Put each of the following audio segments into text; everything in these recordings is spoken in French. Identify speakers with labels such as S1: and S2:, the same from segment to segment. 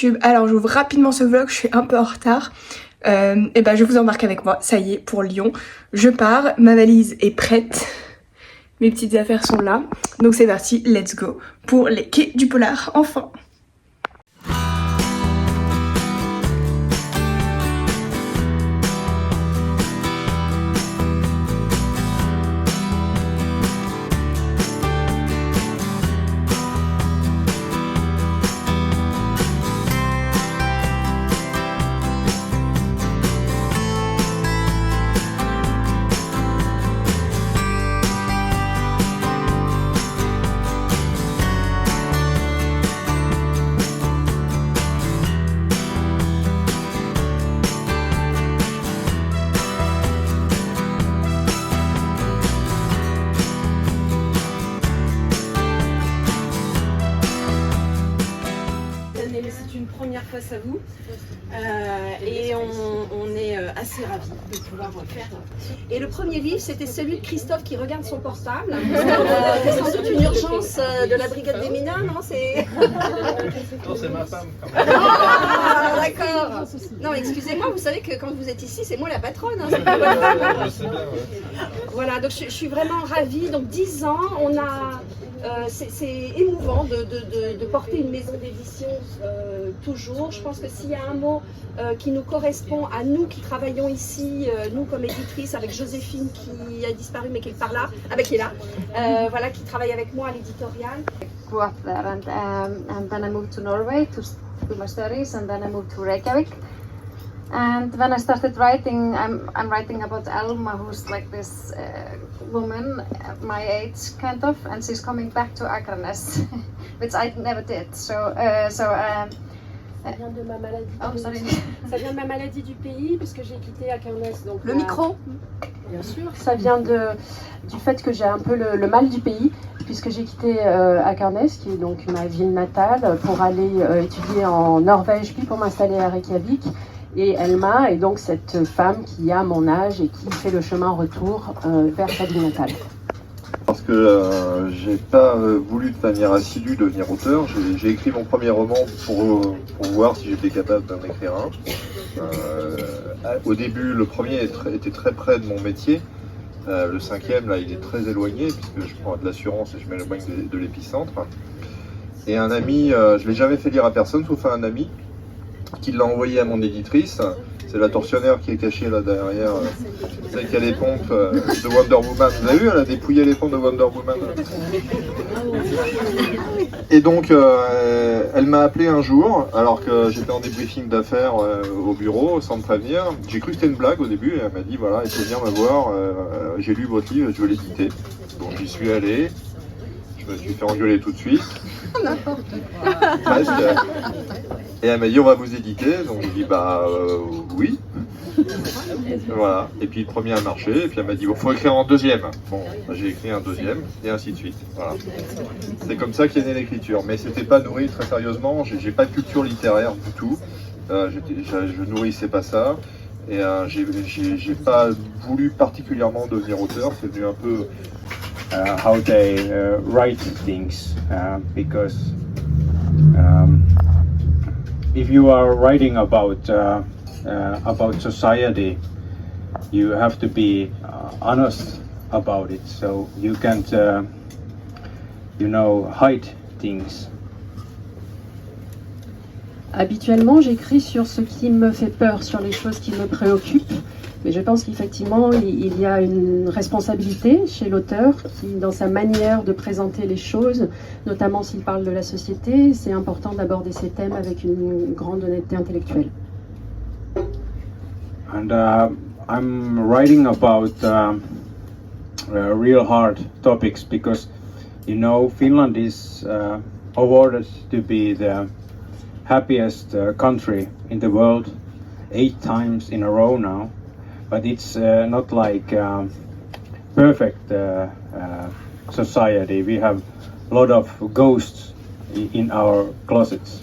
S1: YouTube. Alors j'ouvre rapidement ce vlog, je suis un peu en retard. Et ben je vous embarque avec moi, ça y est, pour Lyon. Je pars, ma valise est prête. Mes petites affaires sont là. Donc c'est parti, let's go pour les quais du Polar, enfin.
S2: Face à vous et on est assez ravis de pouvoir faire. Et le premier livre, c'était celui de Christophe qui regarde son portable. C'est sans doute une urgence de la brigade des mineurs, non? C'est
S3: ma femme. Quand même.
S2: Ah, d'accord. Non, excusez-moi, vous savez que quand vous êtes ici, c'est moi la patronne. Hein, c'est pas votre femme.
S3: Je sais bien, ouais.
S2: Voilà, donc je suis vraiment ravie. Donc 10 ans, on a. C'est émouvant de porter une maison d'édition toujours. Je pense que s'il y a un mot qui nous correspond à nous qui travaillons ici, nous comme éditrices, avec Joséphine qui a disparu mais qui est par là, qui est là, voilà, qui travaille avec moi à l'éditorial.
S4: Grew up there and then I moved to Norway to do my studies and then I moved to Reykjavik. And when I started writing, I'm writing about Elma, who's like this woman, my age kind of, and she's coming back to Akranes, which I never did.
S2: Ça vient de ma maladie.
S4: Oh, sorry.
S2: Ça vient de ma maladie du pays, puisque j'ai quitté Akranes. Donc
S5: le micro.
S2: Bien sûr.
S5: Ça vient du fait que j'ai un peu le mal du pays, puisque j'ai quitté Akranes, qui est donc ma ville natale, pour aller étudier en Norvège, puis pour m'installer à Reykjavik. Et Elma est donc cette femme qui a mon âge et qui fait le chemin retour vers sa ville natale.
S3: Parce que j'ai pas voulu de manière assidue devenir auteur. J'ai écrit mon premier roman pour voir si j'étais capable d'en écrire un. Au début, le premier était très près de mon métier. Le cinquième, là, il est très éloigné puisque je prends de l'assurance et je m'éloigne de l'épicentre. Et un ami, je l'ai jamais fait lire à personne sauf à un ami, qui l'a envoyé à mon éditrice. C'est la tortionnaire qui est cachée là derrière, celle qui a les pompes de Wonder Woman. Vous avez vu, elle a dépouillé les pompes de Wonder Woman. Et donc elle m'a appelé un jour alors que j'étais en débriefing d'affaires au bureau sans me prévenir. J'ai cru que c'était une blague au début et elle m'a dit voilà, il faut venir me voir, j'ai lu votre livre, je veux l'éditer. Donc j'y suis allé, je me suis fait engueuler tout de suite. Presque. Et elle m'a dit on va vous éditer, donc j'ai dit oui. Voilà, et puis le premier a marché, et puis elle m'a dit il faut écrire en deuxième. Bon, j'ai écrit un deuxième, et ainsi de suite. Voilà. C'est comme ça qu'est née l'écriture, mais c'était pas nourri très sérieusement, j'ai pas de culture littéraire du tout. Je nourrissais pas ça, et j'ai pas voulu particulièrement devenir auteur, c'est venu un peu...
S6: how they write things, because if you are writing about society, you have to be honest about it, so you can't hide things.
S5: Habituellement, j'écris sur ce qui me fait peur, sur les choses qui me préoccupent. Mais je pense qu'effectivement, il y a une responsabilité chez l'auteur qui, dans sa manière de présenter les choses, notamment s'il parle de la société, c'est important d'aborder ces thèmes avec une grande honnêteté intellectuelle.
S6: And I'm writing about real hard topics because, Finland is awarded to be the happiest country in the world 8 times in a row now. But it's not like perfect society. We have a lot of ghosts in our closets.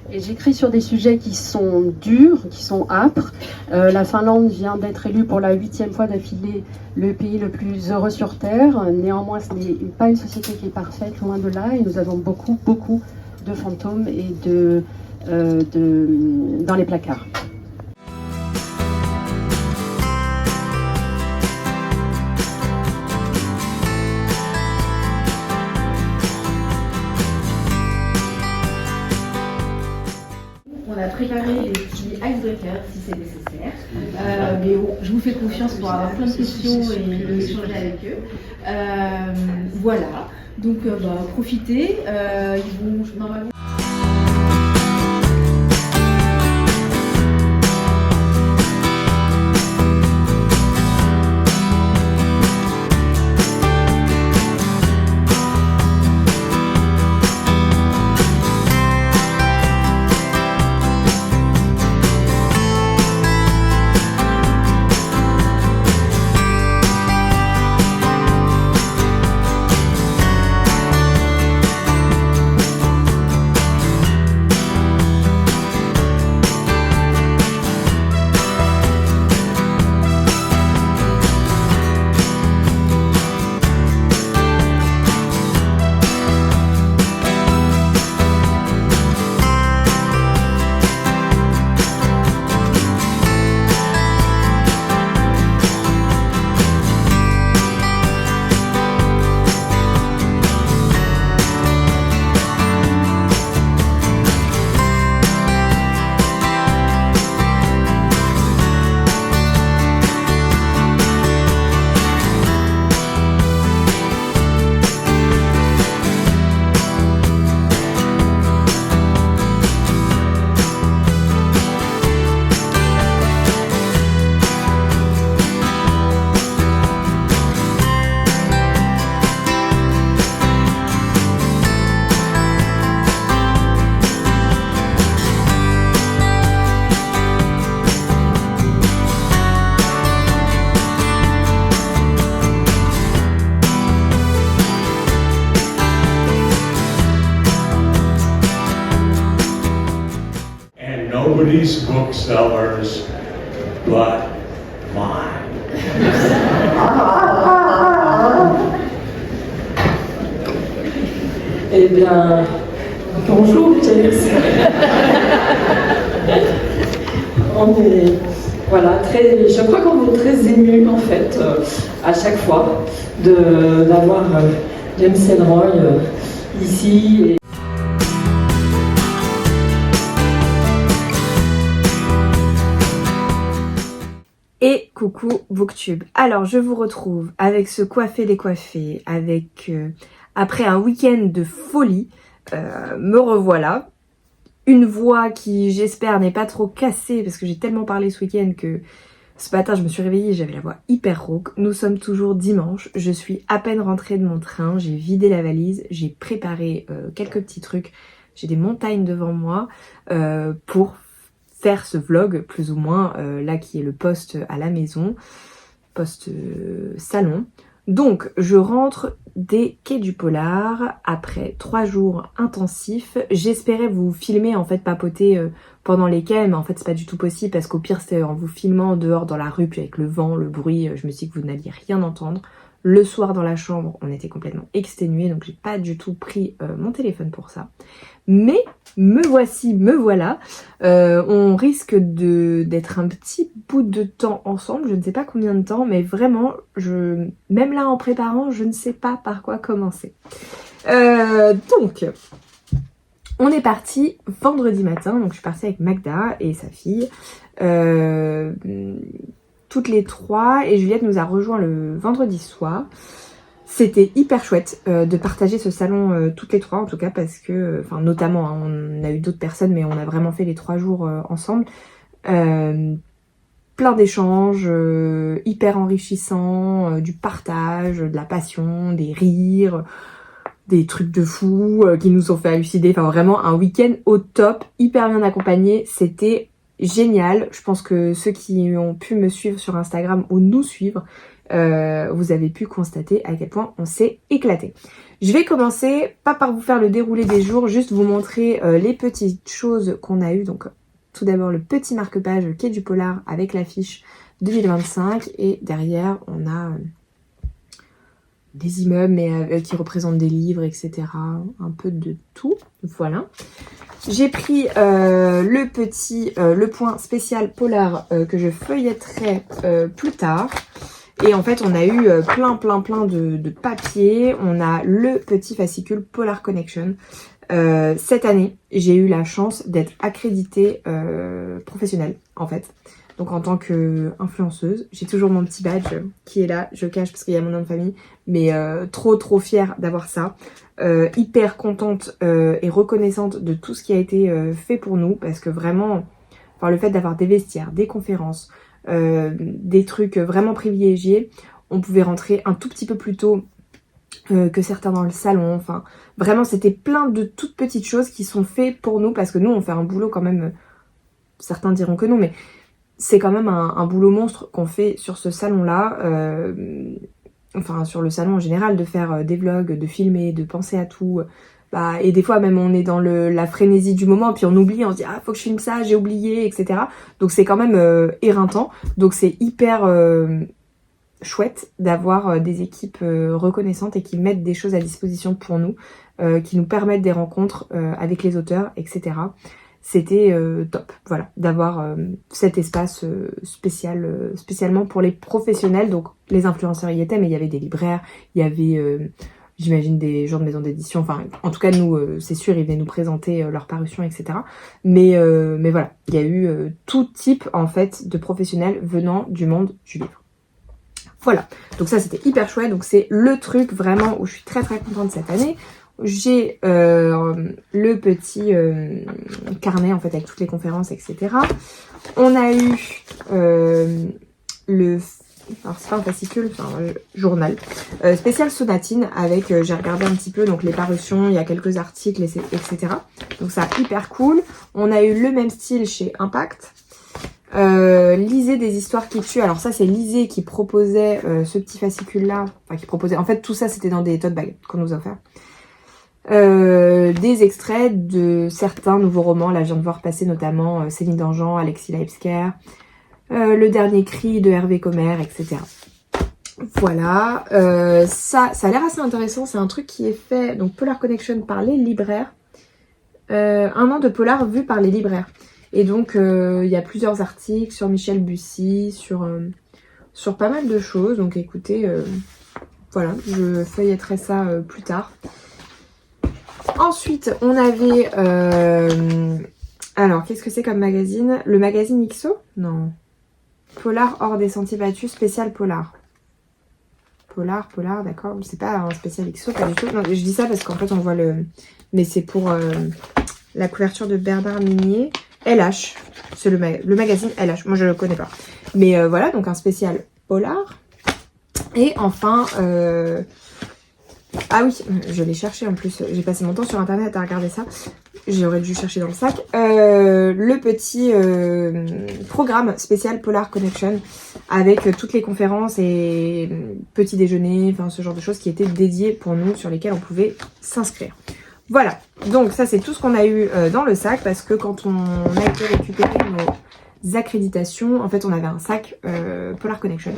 S5: Et j'écris sur des sujets qui sont durs, qui sont âpres. La Finlande vient d'être élue pour la 8e fois d'affilée le pays le plus heureux sur Terre. Néanmoins, ce n'est pas une société qui est parfaite, loin de là. Et nous avons beaucoup de fantômes et dans les placards.
S7: On a préparé des petits icebreakers si c'est nécessaire, mais je vous fais confiance pour avoir plein de questions et échanger avec eux. Voilà, donc profitez, ils vont normalement...
S8: Nobody's booksellers but mine.
S9: Eh bien, bonjour James. Je crois qu'on est très émus en fait à chaque fois d'avoir James Ellroy ici.
S1: Et coucou Booktube. Alors je vous retrouve avec ce coiffé décoiffé, avec après un week-end de folie, me revoilà. Une voix qui j'espère n'est pas trop cassée parce que j'ai tellement parlé ce week-end que ce matin je me suis réveillée, j'avais la voix hyper rauque. Nous sommes toujours dimanche, je suis à peine rentrée de mon train, j'ai vidé la valise, j'ai préparé quelques petits trucs, j'ai des montagnes devant moi pour faire ce vlog plus ou moins là qui est le poste à la maison, poste salon. Donc je rentre des Quais du Polar après 3 jours intensifs. J'espérais vous filmer en fait papoter pendant les quais, mais en fait c'est pas du tout possible parce qu'au pire c'est en vous filmant dehors dans la rue puis avec le vent, le bruit, je me suis dit que vous n'alliez rien entendre. Le soir dans la chambre on était complètement exténués donc j'ai pas du tout pris mon téléphone pour ça. Mais me voici, me voilà. On risque d'être un petit bout de temps ensemble, je ne sais pas combien de temps, mais vraiment, même là en préparant, je ne sais pas par quoi commencer. Donc, on est parti vendredi matin, donc je suis partie avec Magda et sa fille, toutes les 3, et Juliette nous a rejoint le vendredi soir. C'était hyper chouette de partager ce salon toutes les 3 en tout cas parce que, enfin notamment, hein, on a eu d'autres personnes mais on a vraiment fait les 3 jours ensemble. Plein d'échanges, hyper enrichissants, du partage, de la passion, des rires, des trucs de fou qui nous ont fait halluciner. Enfin vraiment un week-end au top, hyper bien accompagné, c'était génial. Je pense que ceux qui ont pu me suivre sur Instagram ou nous suivre, vous avez pu constater à quel point on s'est éclaté. Je vais commencer, pas par vous faire le déroulé des jours, juste vous montrer les petites choses qu'on a eues. Donc tout d'abord le petit marque-page Quai du Polar avec l'affiche 2025 et derrière on a des immeubles, mais qui représentent des livres, etc. Un peu de tout. Voilà. J'ai pris le point spécial polar que je feuilletterai plus tard. Et en fait, on a eu plein de papiers. On a le petit fascicule Polar Connection. Cette année, j'ai eu la chance d'être accréditée professionnelle, en fait. Donc en tant qu'influenceuse, j'ai toujours mon petit badge qui est là. Je le cache parce qu'il y a mon nom de famille. Mais trop fière d'avoir ça. Hyper contente et reconnaissante de tout ce qui a été fait pour nous. Parce que vraiment, enfin, le fait d'avoir des vestiaires, des conférences, des trucs vraiment privilégiés. On pouvait rentrer un tout petit peu plus tôt que certains dans le salon. Enfin, vraiment, c'était plein de toutes petites choses qui sont faites pour nous. Parce que nous, on fait un boulot quand même... Certains diront que non, mais... C'est quand même un boulot monstre qu'on fait sur ce salon-là, enfin sur le salon en général, de faire des vlogs, de filmer, de penser à tout. Et des fois même on est dans la frénésie du moment, puis on oublie, on se dit ah faut que je filme ça, j'ai oublié, etc. Donc c'est quand même éreintant. Donc c'est hyper chouette d'avoir des équipes reconnaissantes et qui mettent des choses à disposition pour nous, qui nous permettent des rencontres avec les auteurs, etc. C'était top, voilà, d'avoir cet espace spécialement pour les professionnels. Donc les influenceurs y étaient, mais il y avait des libraires, il y avait, j'imagine, des gens de maisons d'édition. Enfin, en tout cas, nous, c'est sûr, ils venaient nous présenter leur parution, etc. Mais voilà, il y a eu tout type, en fait, de professionnels venant du monde du livre. Voilà, donc ça, c'était hyper chouette. Donc c'est le truc vraiment où je suis très contente cette année. J'ai le petit carnet en fait avec toutes les conférences, etc. On a eu alors c'est pas un fascicule, c'est un journal spécial Sonatine avec, j'ai regardé un petit peu donc les parutions, il y a quelques articles, etc. Donc ça hyper cool. On a eu le même style chez Impact. Lisez des histoires qui tuent. Alors ça c'est Lisez qui proposait ce petit fascicule là, enfin qui proposait, en fait tout ça c'était dans des tote bags qu'on nous a offert. Des extraits de certains nouveaux romans. Là, je viens de voir passer notamment Céline Dangean, Alexis Laipsker, Le Dernier Cri de Hervé Commer, etc. Voilà. Ça a l'air assez intéressant. C'est un truc qui est fait, donc Polar Connection par les libraires. Un an de polar vu par les libraires. Et donc, il y a plusieurs articles sur Michel Bussy, sur pas mal de choses. Donc, écoutez, voilà, je feuilletterai ça plus tard. Ensuite, on avait... alors, qu'est-ce que c'est comme magazine? Le magazine XO? Non. Polar hors des sentiers battus, spécial polar. Polar, d'accord. C'est pas un spécial XO, pas du tout. Non, je dis ça parce qu'en fait, on voit le... Mais c'est pour la couverture de Bernard Minier. LH. C'est le magazine LH. Moi, je le connais pas. Mais voilà, donc un spécial polar. Et enfin... Ah oui, je l'ai cherché en plus, j'ai passé mon temps sur internet à regarder ça, j'aurais dû chercher dans le sac. Le petit programme spécial Polar Connection avec toutes les conférences et petits déjeuners, enfin ce genre de choses qui étaient dédiées pour nous, sur lesquelles on pouvait s'inscrire. Voilà, donc ça c'est tout ce qu'on a eu dans le sac, parce que quand on a été récupérer nos accréditations, en fait on avait un sac Polar Connection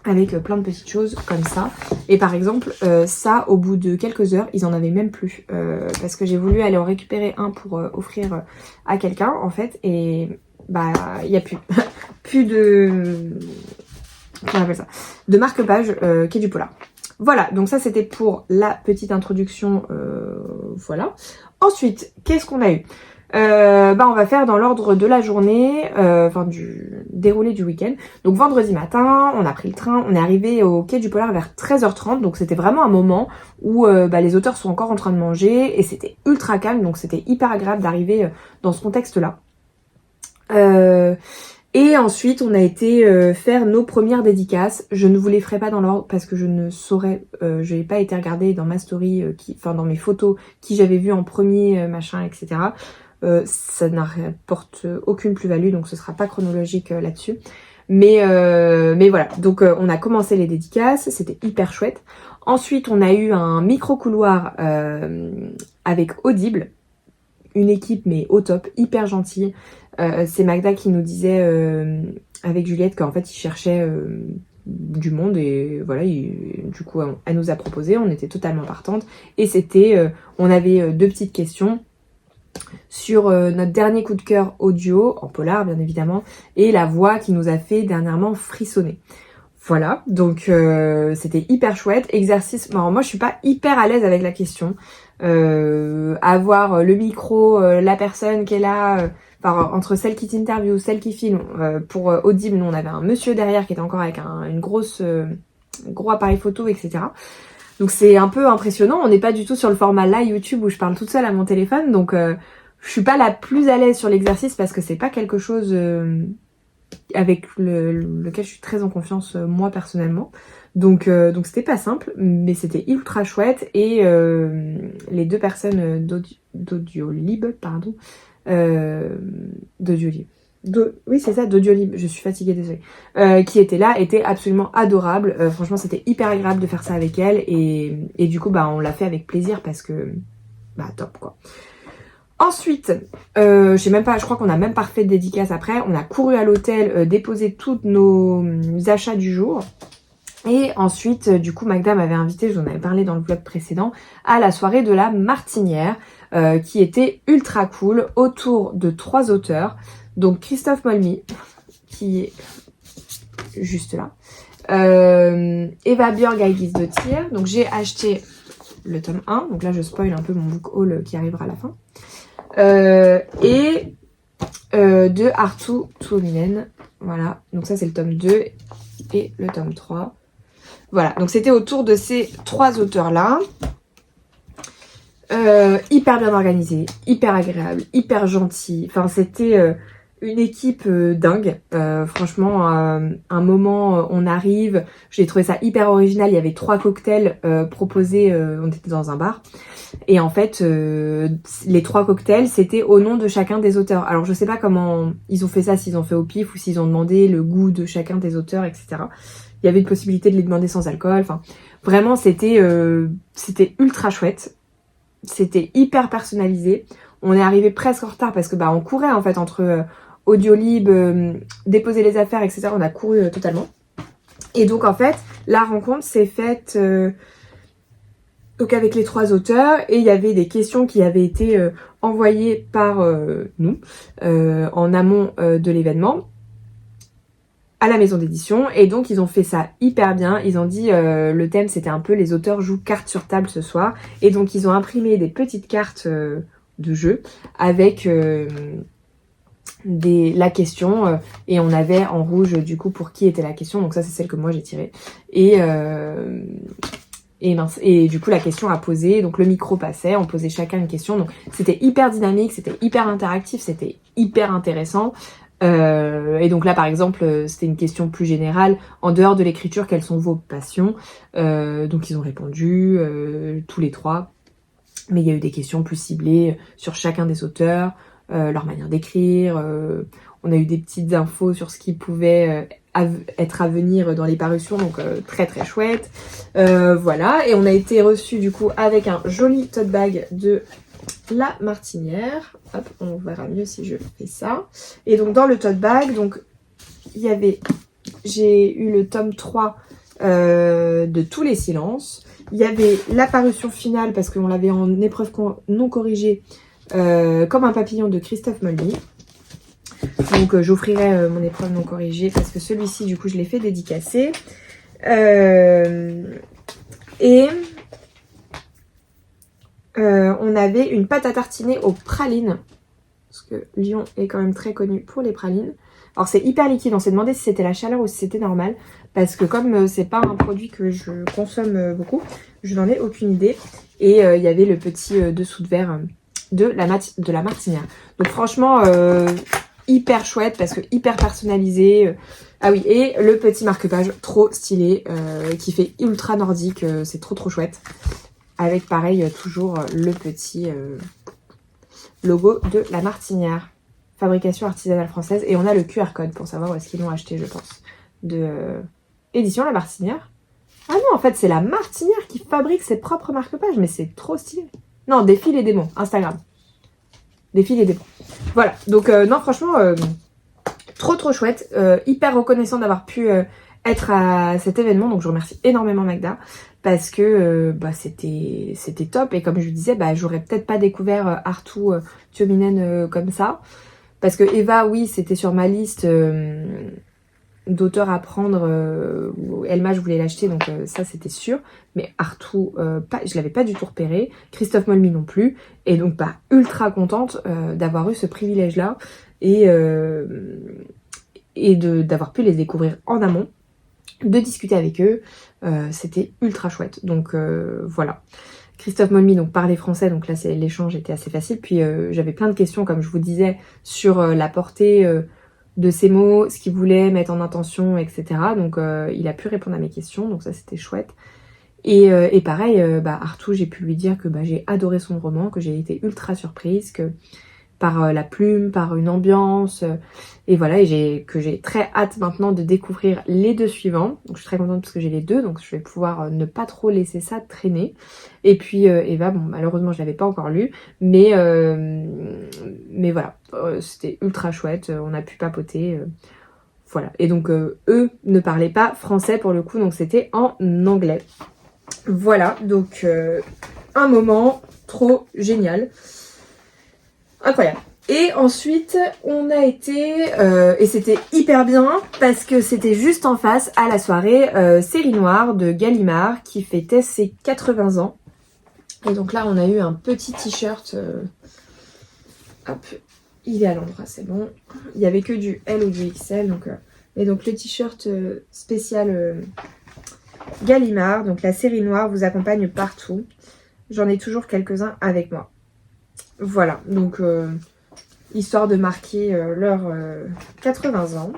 S1: avec plein de petites choses comme ça. Et par exemple, ça, au bout de quelques heures, ils en avaient même plus. Parce que j'ai voulu aller en récupérer un pour offrir à quelqu'un, en fait. Et bah, il n'y a plus. Plus de... Comment on appelle ça? De marque-page qui est du polar. Voilà, donc ça c'était pour la petite introduction. Voilà. Ensuite, qu'est-ce qu'on a eu? On va faire dans l'ordre de la journée, enfin du déroulé du week-end. Donc vendredi matin, on a pris le train, on est arrivé au quai du Polar vers 13h30, donc c'était vraiment un moment où les auteurs sont encore en train de manger et c'était ultra calme, donc c'était hyper agréable d'arriver dans ce contexte-là. Et ensuite, on a été faire nos premières dédicaces. Je ne vous les ferai pas dans l'ordre parce que je ne saurais, je n'ai pas été regarder dans ma story, dans mes photos, qui j'avais vu en premier, machin, etc. Ça n'apporte aucune plus-value, donc ce sera pas chronologique là-dessus. Mais voilà, donc on a commencé les dédicaces, c'était hyper chouette. Ensuite, on a eu un micro-couloir avec Audible, une équipe mais au top, hyper gentille. C'est Magda qui nous disait avec Juliette qu'en fait ils cherchaient
S10: du monde et voilà, du coup elle nous a proposé, on était totalement partante et c'était, on avait 2 petites questions sur notre dernier coup de cœur audio, en polar bien évidemment, et la voix qui nous a fait dernièrement frissonner. Voilà, donc c'était hyper chouette, exercice, alors moi je suis pas hyper à l'aise avec la question, avoir le micro, la personne qui est là, enfin, entre celle qui t'interviewe, celle qui filme, pour Audible, nous on avait un monsieur derrière qui était encore avec une grosse, gros appareil photo, etc. Donc c'est un peu impressionnant, on n'est pas du tout sur le format là YouTube où je parle toute seule à mon téléphone, donc je suis pas la plus à l'aise sur l'exercice parce que c'est pas quelque chose avec lequel je suis très en confiance moi personnellement. Donc c'était pas simple, mais c'était ultra chouette et les 2 personnes d'Audiolib, pardon, d'Audiolib. Oui c'est ça, d'Audiolib, je suis fatiguée, désolée, qui était là, était absolument adorable, franchement c'était hyper agréable de faire ça avec elle et du coup bah on l'a fait avec plaisir parce que bah top quoi. Ensuite, je sais même pas, je crois qu'on a même pas refait de dédicace après, on a couru à l'hôtel déposer tous nos achats du jour. Et ensuite, du coup, Magda m'avait invité, je vous en avais parlé dans le vlog précédent, à la soirée de la Martinière, qui était ultra cool, autour de 3 auteurs. Donc Christophe Molmy, qui est juste là, Eva Björk Aigis-Dottir, donc j'ai acheté le tome 1, donc là je spoil un peu mon book haul qui arrivera à la fin, et de Arttu Tuominen, voilà, donc ça c'est le tome 2 et le tome 3. Voilà, donc c'était autour de ces 3 auteurs-là. Hyper bien organisé, hyper agréable, hyper gentil. Enfin, c'était une équipe dingue. Franchement, un moment, on arrive, j'ai trouvé ça hyper original. Il y avait 3 cocktails proposés, on était dans un bar. Et en fait, les 3 cocktails, c'était au nom de chacun des auteurs. Alors, je sais pas comment ils ont fait ça, s'ils ont fait au pif ou s'ils ont demandé le goût de chacun des auteurs, etc. Il y avait une possibilité de les demander sans alcool. Enfin, vraiment, c'était ultra chouette. C'était hyper personnalisé. On est arrivé presque en retard parce que bah on courait en fait entre Audiolib, déposer les affaires, etc. On a couru totalement. Et donc en fait, la rencontre s'est faite donc avec les 3 auteurs et il y avait des questions qui avaient été envoyées par nous en amont de l'événement à la maison d'édition et donc ils ont fait ça hyper bien. Ils ont dit le thème c'était un peu les auteurs jouent cartes sur table ce soir et donc ils ont imprimé des petites cartes de jeu avec la question et on avait en rouge du coup pour qui était la question, donc ça c'est celle que moi j'ai tirée et du coup la question à poser, donc le micro passait, on posait chacun une question, donc c'était hyper dynamique, c'était hyper interactif, c'était hyper intéressant. Et donc là par exemple c'était une question plus générale, en dehors de l'écriture quelles sont vos passions, donc ils ont répondu tous les 3, mais il y a eu des questions plus ciblées sur chacun des auteurs, leur manière d'écrire, on a eu des petites infos sur ce qui pouvait être à venir dans les parutions, donc très très chouette, voilà, et on a été reçus du coup avec un joli tote bag de la Martinière. Hop, on verra mieux si je fais ça. Et donc dans le tote bag, donc j'ai eu le tome 3 de Tous les silences. Il y avait la parution finale parce qu'on l'avait en épreuve non corrigée, Comme un papillon de Christophe Molmy. Donc j'offrirai mon épreuve non corrigée parce que celui-ci du coup je l'ai fait dédicacer. On avait une pâte à tartiner aux pralines, parce que Lyon est quand même très connu pour les pralines. Alors c'est hyper liquide, on s'est demandé si c'était la chaleur ou si c'était normal, parce que comme c'est pas un produit que je consomme beaucoup, je n'en ai aucune idée. Et il y avait le petit dessous de verre de la Martinière. Donc franchement, hyper chouette, parce que hyper personnalisé. Ah oui, et le petit marque-page trop stylé, qui fait ultra nordique, c'est trop chouette. Avec pareil toujours le petit logo de la Martinière. Fabrication artisanale française. Et on a le QR code pour savoir où est-ce qu'ils l'ont acheté, je pense. De édition La Martinière. Ah non, en fait c'est la Martinière qui fabrique ses propres marque-pages. Mais c'est trop stylé. Non, Défile et Démons, Instagram. Défile et Démons. Voilà, donc non franchement, trop chouette. Hyper reconnaissant d'avoir pu être à cet événement, donc je remercie énormément Magda parce que c'était top, et comme je disais, j'aurais peut-être pas découvert Arttu Tuominen comme ça, parce que Eva, oui, c'était sur ma liste d'auteurs à prendre, Elma je voulais l'acheter, donc ça c'était sûr, mais Arttu, je l'avais pas du tout repéré, Christophe Molmy non plus, et donc ultra contente d'avoir eu ce privilège là, et d'avoir pu les découvrir en amont, de discuter avec eux, c'était ultra chouette. Donc voilà. Christophe Molmy donc parlait français, donc là l'échange était assez facile. Puis j'avais plein de questions, comme je vous disais, sur la portée de ces mots, ce qu'il voulait mettre en intention, etc. Donc il a pu répondre à mes questions, donc ça c'était chouette. Et pareil, Arttu, j'ai pu lui dire que j'ai adoré son roman, que j'ai été ultra surprise, que par la plume, par une ambiance, et voilà, et que j'ai très hâte maintenant de découvrir les deux suivants. Donc je suis très contente parce que j'ai les deux, donc je vais pouvoir ne pas trop laisser ça traîner. Et puis Eva, bon malheureusement je l'avais pas encore lu, mais voilà, c'était ultra chouette, on a pu papoter, voilà. Et donc eux ne parlaient pas français pour le coup, donc c'était en anglais. Voilà, donc un moment trop génial. Incroyable. Et ensuite, on a été, et c'était hyper bien, parce que c'était juste en face à la soirée Série Noire de Gallimard, qui fêtait ses 80 ans. Et donc là, on a eu un petit t-shirt, hop, il est à l'endroit, c'est bon. Il n'y avait que du L ou du XL, donc, et donc le t-shirt spécial Gallimard, donc la Série Noire vous accompagne partout. J'en ai toujours quelques-uns avec moi. Voilà, donc histoire de marquer leurs 80 ans.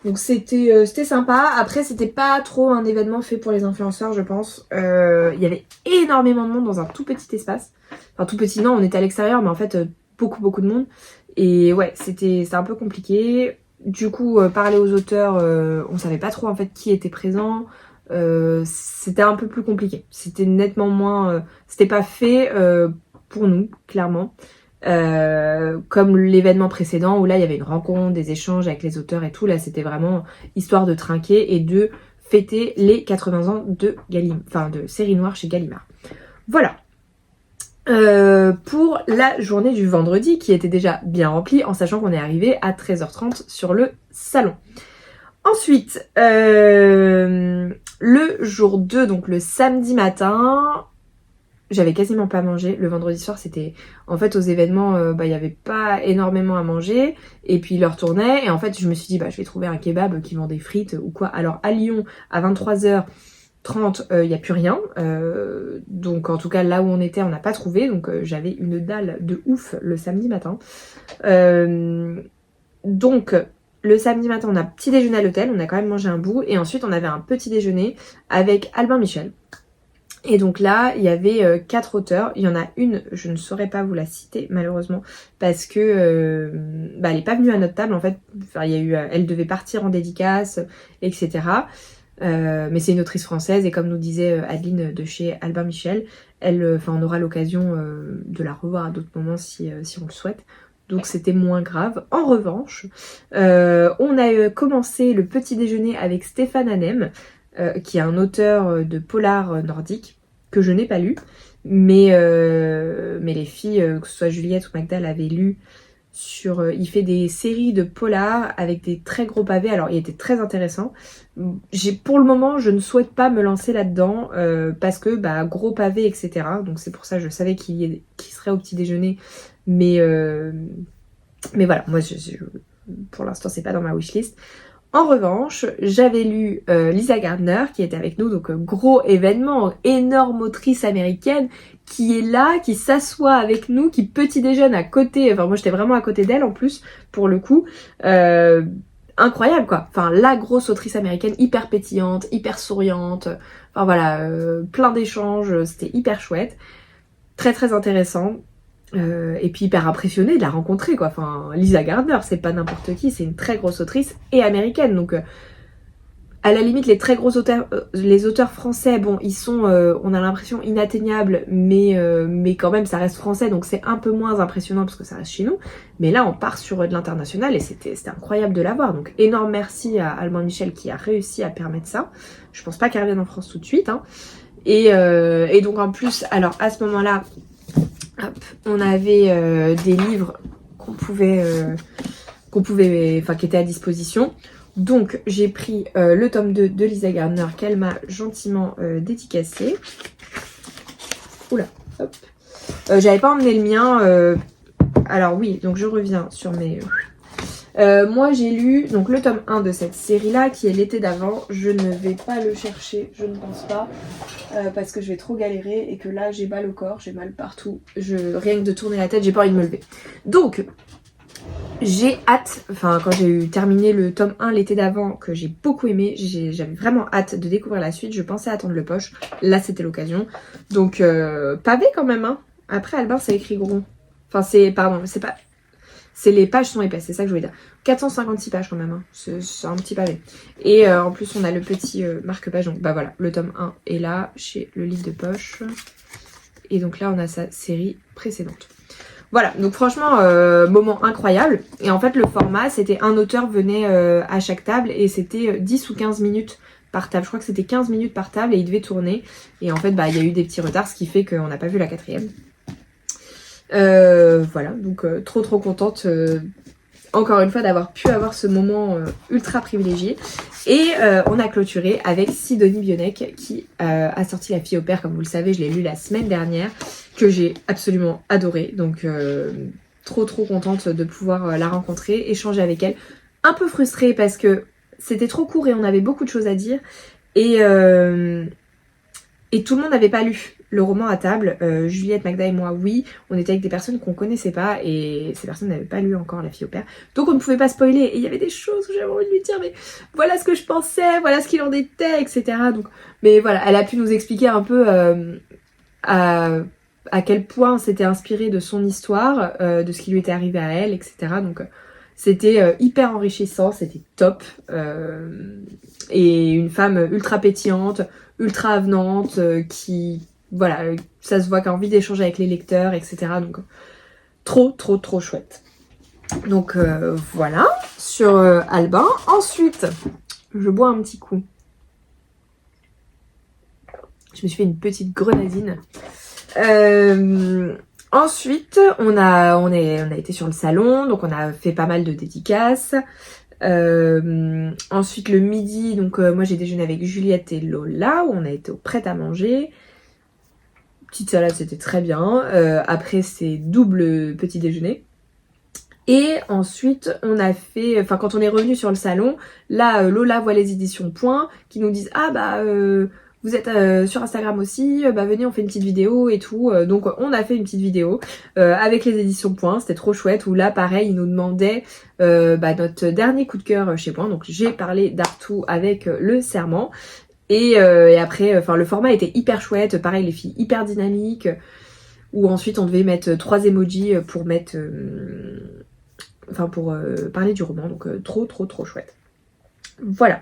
S10: Donc c'était sympa. Après, c'était pas trop un événement fait pour les influenceurs, je pense. Il y avait énormément de monde dans un tout petit espace. Enfin, tout petit, non, on était à l'extérieur, mais en fait, beaucoup de monde. Et ouais, c'était un peu compliqué. Du coup, parler aux auteurs, on savait pas trop en fait qui était présent. C'était un peu plus compliqué. C'était nettement moins... c'était pas fait... pour nous, clairement, comme l'événement précédent où là il y avait une rencontre, des échanges avec les auteurs et tout. Là c'était vraiment histoire de trinquer et de fêter les 80 ans de Série Noire chez Gallimard. Voilà pour la journée du vendredi, qui était déjà bien remplie, en sachant qu'on est arrivé à 13h30 sur le salon. Ensuite, le jour 2, donc le samedi matin, j'avais quasiment pas mangé. Le vendredi soir, c'était... En fait, aux événements, il n'y avait pas énormément à manger. Et puis, l'heure tournait. Et en fait, je me suis dit, je vais trouver un kebab qui vend des frites ou quoi. Alors, à Lyon, à 23h30, il n'y a plus rien. Donc, en tout cas, là où on était, on n'a pas trouvé. Donc, j'avais une dalle de ouf le samedi matin. Donc... Le samedi matin, on a petit déjeuner à l'hôtel, on a quand même mangé un bout, et ensuite on avait un petit déjeuner avec Albin Michel. Et donc là, il y avait 4 auteurs. Il y en a une, je ne saurais pas vous la citer malheureusement, parce que elle n'est pas venue à notre table en fait. Enfin, il y a eu, elle devait partir en dédicace, etc. Mais c'est une autrice française, et comme nous disait Adeline de chez Albin Michel, on aura l'occasion de la revoir à d'autres moments si on le souhaite. Donc c'était moins grave. En revanche, on a commencé le petit déjeuner avec Stéphane Hanem, qui est un auteur de polar nordique que je n'ai pas lu, mais les filles, que ce soit Juliette ou Magda, l'avaient lu. Il fait des séries de polar avec des très gros pavés. Alors il était très intéressant. Pour le moment, je ne souhaite pas me lancer là-dedans parce que gros pavés, etc. Donc c'est pour ça que je savais qu'il serait au petit déjeuner. Mais voilà, moi pour l'instant c'est pas dans ma wishlist. En revanche, j'avais lu Lisa Gardner qui était avec nous, donc gros événement, énorme autrice américaine qui est là, qui s'assoit avec nous, qui petit déjeune à côté, enfin moi j'étais vraiment à côté d'elle en plus pour le coup, incroyable quoi, enfin la grosse autrice américaine hyper pétillante, hyper souriante, enfin voilà, plein d'échanges, c'était hyper chouette, très très intéressant. Et puis hyper impressionnée de la rencontrer quoi. Enfin, Lisa Gardner, c'est pas n'importe qui, c'est une très grosse autrice et américaine, donc À la limite, les très gros auteurs, les auteurs français, bon, ils sont, on a l'impression inatteignables, mais quand même, ça reste français, donc c'est un peu moins impressionnant parce que ça reste chez nous. Mais là, on part sur de l'international et c'était incroyable de l'avoir. Donc, énorme merci à Albin Michel qui a réussi à permettre ça. Je pense pas qu'elle revienne en France tout de suite, hein. Et donc, en plus, alors à ce moment-là, on avait des livres qui étaient à disposition. Donc j'ai pris le tome 2 de Lisa Gardner qu'elle m'a gentiment dédicacé. Oula, hop. J'avais pas emmené le mien. Alors oui, donc je reviens sur mes... moi j'ai lu donc le tome 1 de cette série-là qui est l'été d'avant. Je ne vais pas le chercher, je ne pense pas. Parce que je vais trop galérer et que là j'ai mal au corps, j'ai mal partout. Rien que de tourner la tête, j'ai pas envie de me lever. Donc... j'ai hâte, enfin quand j'ai eu terminé le tome 1 l'été d'avant que j'ai beaucoup aimé, j'avais vraiment hâte de découvrir la suite, je pensais attendre le poche, là c'était l'occasion. Donc pavé quand même, hein. Après Albin c'est écrit gros, enfin c'est les pages sont épaisses, c'est ça que je voulais dire. 456 pages quand même, hein. C'est un petit pavé. Et en plus on a le petit marque-page, donc bah voilà, le tome 1 est là chez le livre de poche. Et donc là on a sa série précédente. Voilà, donc franchement, moment incroyable. Et en fait, le format, c'était un auteur venait à chaque table et c'était 10 ou 15 minutes par table. Je crois que c'était 15 minutes par table et il devait tourner. Et en fait, bah, il y a eu des petits retards, ce qui fait qu'on n'a pas vu la 4e. Voilà, donc trop contente, encore une fois, d'avoir pu avoir ce moment ultra privilégié. Et on a clôturé avec Sidonie Bionec qui a sorti La fille au père, comme vous le savez, je l'ai lu la semaine dernière, que j'ai absolument adoré. Donc trop contente de pouvoir la rencontrer, échanger avec elle. Un peu frustrée parce que c'était trop court et on avait beaucoup de choses à dire. Et tout le monde n'avait pas lu le roman à table. Juliette, Magda et moi, oui. On était avec des personnes qu'on connaissait pas et ces personnes n'avaient pas lu encore La fille au père. Donc on ne pouvait pas spoiler. Et il y avait des choses que j'avais envie de lui dire, mais voilà ce que je pensais, voilà ce qu'il en était, etc. Donc, mais voilà, elle a pu nous expliquer un peu à quel point c'était inspiré de son histoire, de ce qui lui était arrivé à elle, etc. Donc c'était hyper enrichissant, c'était top. Et une femme ultra pétillante, ultra avenante, qui, voilà, ça se voit qu'elle a envie d'échanger avec les lecteurs, etc. Donc trop chouette. Donc voilà, sur Albin. Ensuite, je bois un petit coup. Je me suis fait une petite grenadine. Ensuite, on a été sur le salon, donc on a fait pas mal de dédicaces. Ensuite, le midi, donc moi j'ai déjeuné avec Juliette et Lola, où on a été au prêt-à-manger. Petite salade, c'était très bien. Après, c'est double petit déjeuner. Et ensuite, on a fait... Enfin, quand on est revenu sur le salon, là, Lola voit les éditions Point, qui nous disent « Ah bah... vous êtes sur Instagram aussi, bah venez on fait une petite vidéo et tout. Donc on a fait une petite vidéo avec les éditions Point, c'était trop chouette, où là pareil ils nous demandaient notre dernier coup de cœur chez Point. Donc j'ai parlé d'Artou avec le serment. Et après, enfin le format était hyper chouette, pareil les filles hyper dynamiques, où ensuite on devait mettre 3 emojis pour mettre... pour parler du roman, donc trop chouette. Voilà.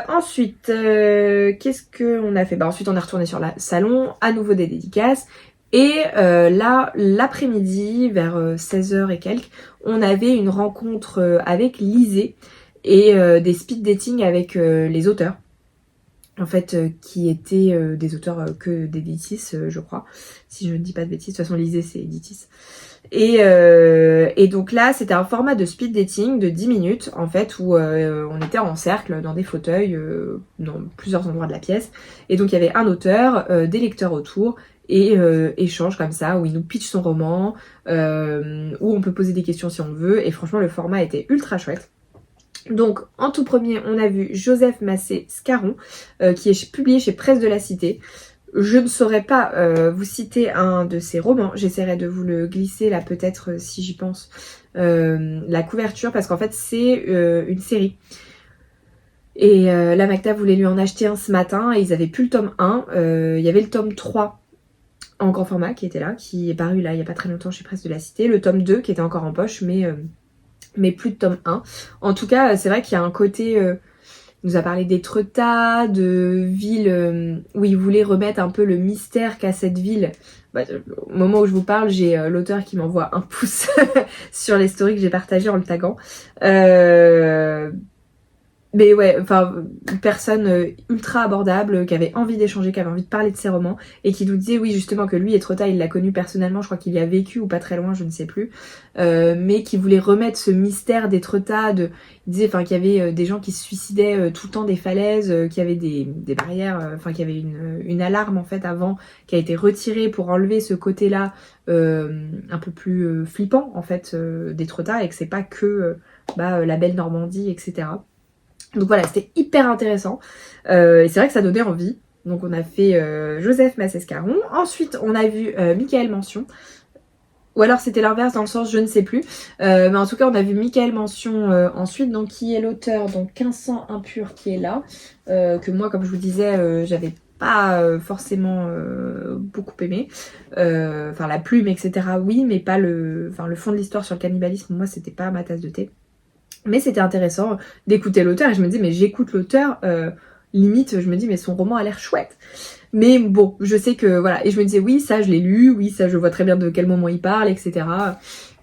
S10: Ensuite, qu'est-ce qu'on a fait? Ensuite, on est retourné sur le salon, à nouveau des dédicaces. Et là, l'après-midi, vers 16h et quelques, on avait une rencontre avec Lisée et des speed dating avec les auteurs. En fait, qui étaient des auteurs que d'Editis, je crois. Si je ne dis pas de bêtises, de toute façon, Lisée, c'est Editis. Et donc là, c'était un format de speed dating de 10 minutes, en fait, où on était en cercle dans des fauteuils, dans plusieurs endroits de la pièce. Et donc, il y avait un auteur, des lecteurs autour, et échange comme ça, où il nous pitch son roman, où on peut poser des questions si on veut. Et franchement, le format était ultra chouette. Donc, en tout premier, on a vu Joseph Massé-Scarron, qui est publié chez Presse de la Cité. Je ne saurais pas vous citer un de ses romans. J'essaierai de vous le glisser là peut-être si j'y pense. La couverture, parce qu'en fait c'est une série. Et la Magda voulait lui en acheter un ce matin et ils avaient plus le tome 1. Il y avait le tome 3 en grand format qui était là, qui est paru là il n'y a pas très longtemps chez Presse de la Cité. Le tome 2 qui était encore en poche, mais plus de tome 1. En tout cas, c'est vrai qu'il y a un côté... nous a parlé d'Étretat, de villes où il voulait remettre un peu le mystère qu'a cette ville. Bah, au moment où je vous parle, j'ai l'auteur qui m'envoie un pouce sur les stories que j'ai partagées en le taguant. Mais ouais, enfin, une personne ultra abordable, qui avait envie d'échanger, qui avait envie de parler de ses romans, et qui nous disait, oui, justement, que lui, Étretat, il l'a connu personnellement, je crois qu'il y a vécu, ou pas très loin, je ne sais plus, mais qui voulait remettre ce mystère d'Étretat, il disait, enfin, qu'il y avait des gens qui se suicidaient tout le temps des falaises, qu'il y avait des barrières, enfin, qu'il y avait une alarme, en fait, avant, qui a été retirée pour enlever ce côté-là, un peu plus flippant, en fait, d'Étretat, et que c'est pas que, la belle Normandie, etc. Donc voilà, c'était hyper intéressant. Et c'est vrai que ça donnait envie. Donc on a fait Joseph Massescaron. Ensuite, on a vu Michael Mention. Ou alors c'était l'inverse dans le sens, je ne sais plus. Mais en tout cas, on a vu Michael Mention ensuite, donc qui est l'auteur, donc 1500 impurs qui est là. Que moi, comme je vous disais, j'avais pas forcément beaucoup aimé. Enfin, la plume, etc. Oui, mais pas le fond de l'histoire sur le cannibalisme. Moi, c'était pas ma tasse de thé. Mais c'était intéressant d'écouter l'auteur et je me dis mais j'écoute l'auteur, limite je me dis mais son roman a l'air chouette. Mais bon, je sais que voilà, et je me disais oui ça je l'ai lu, oui ça je vois très bien de quel moment il parle, etc.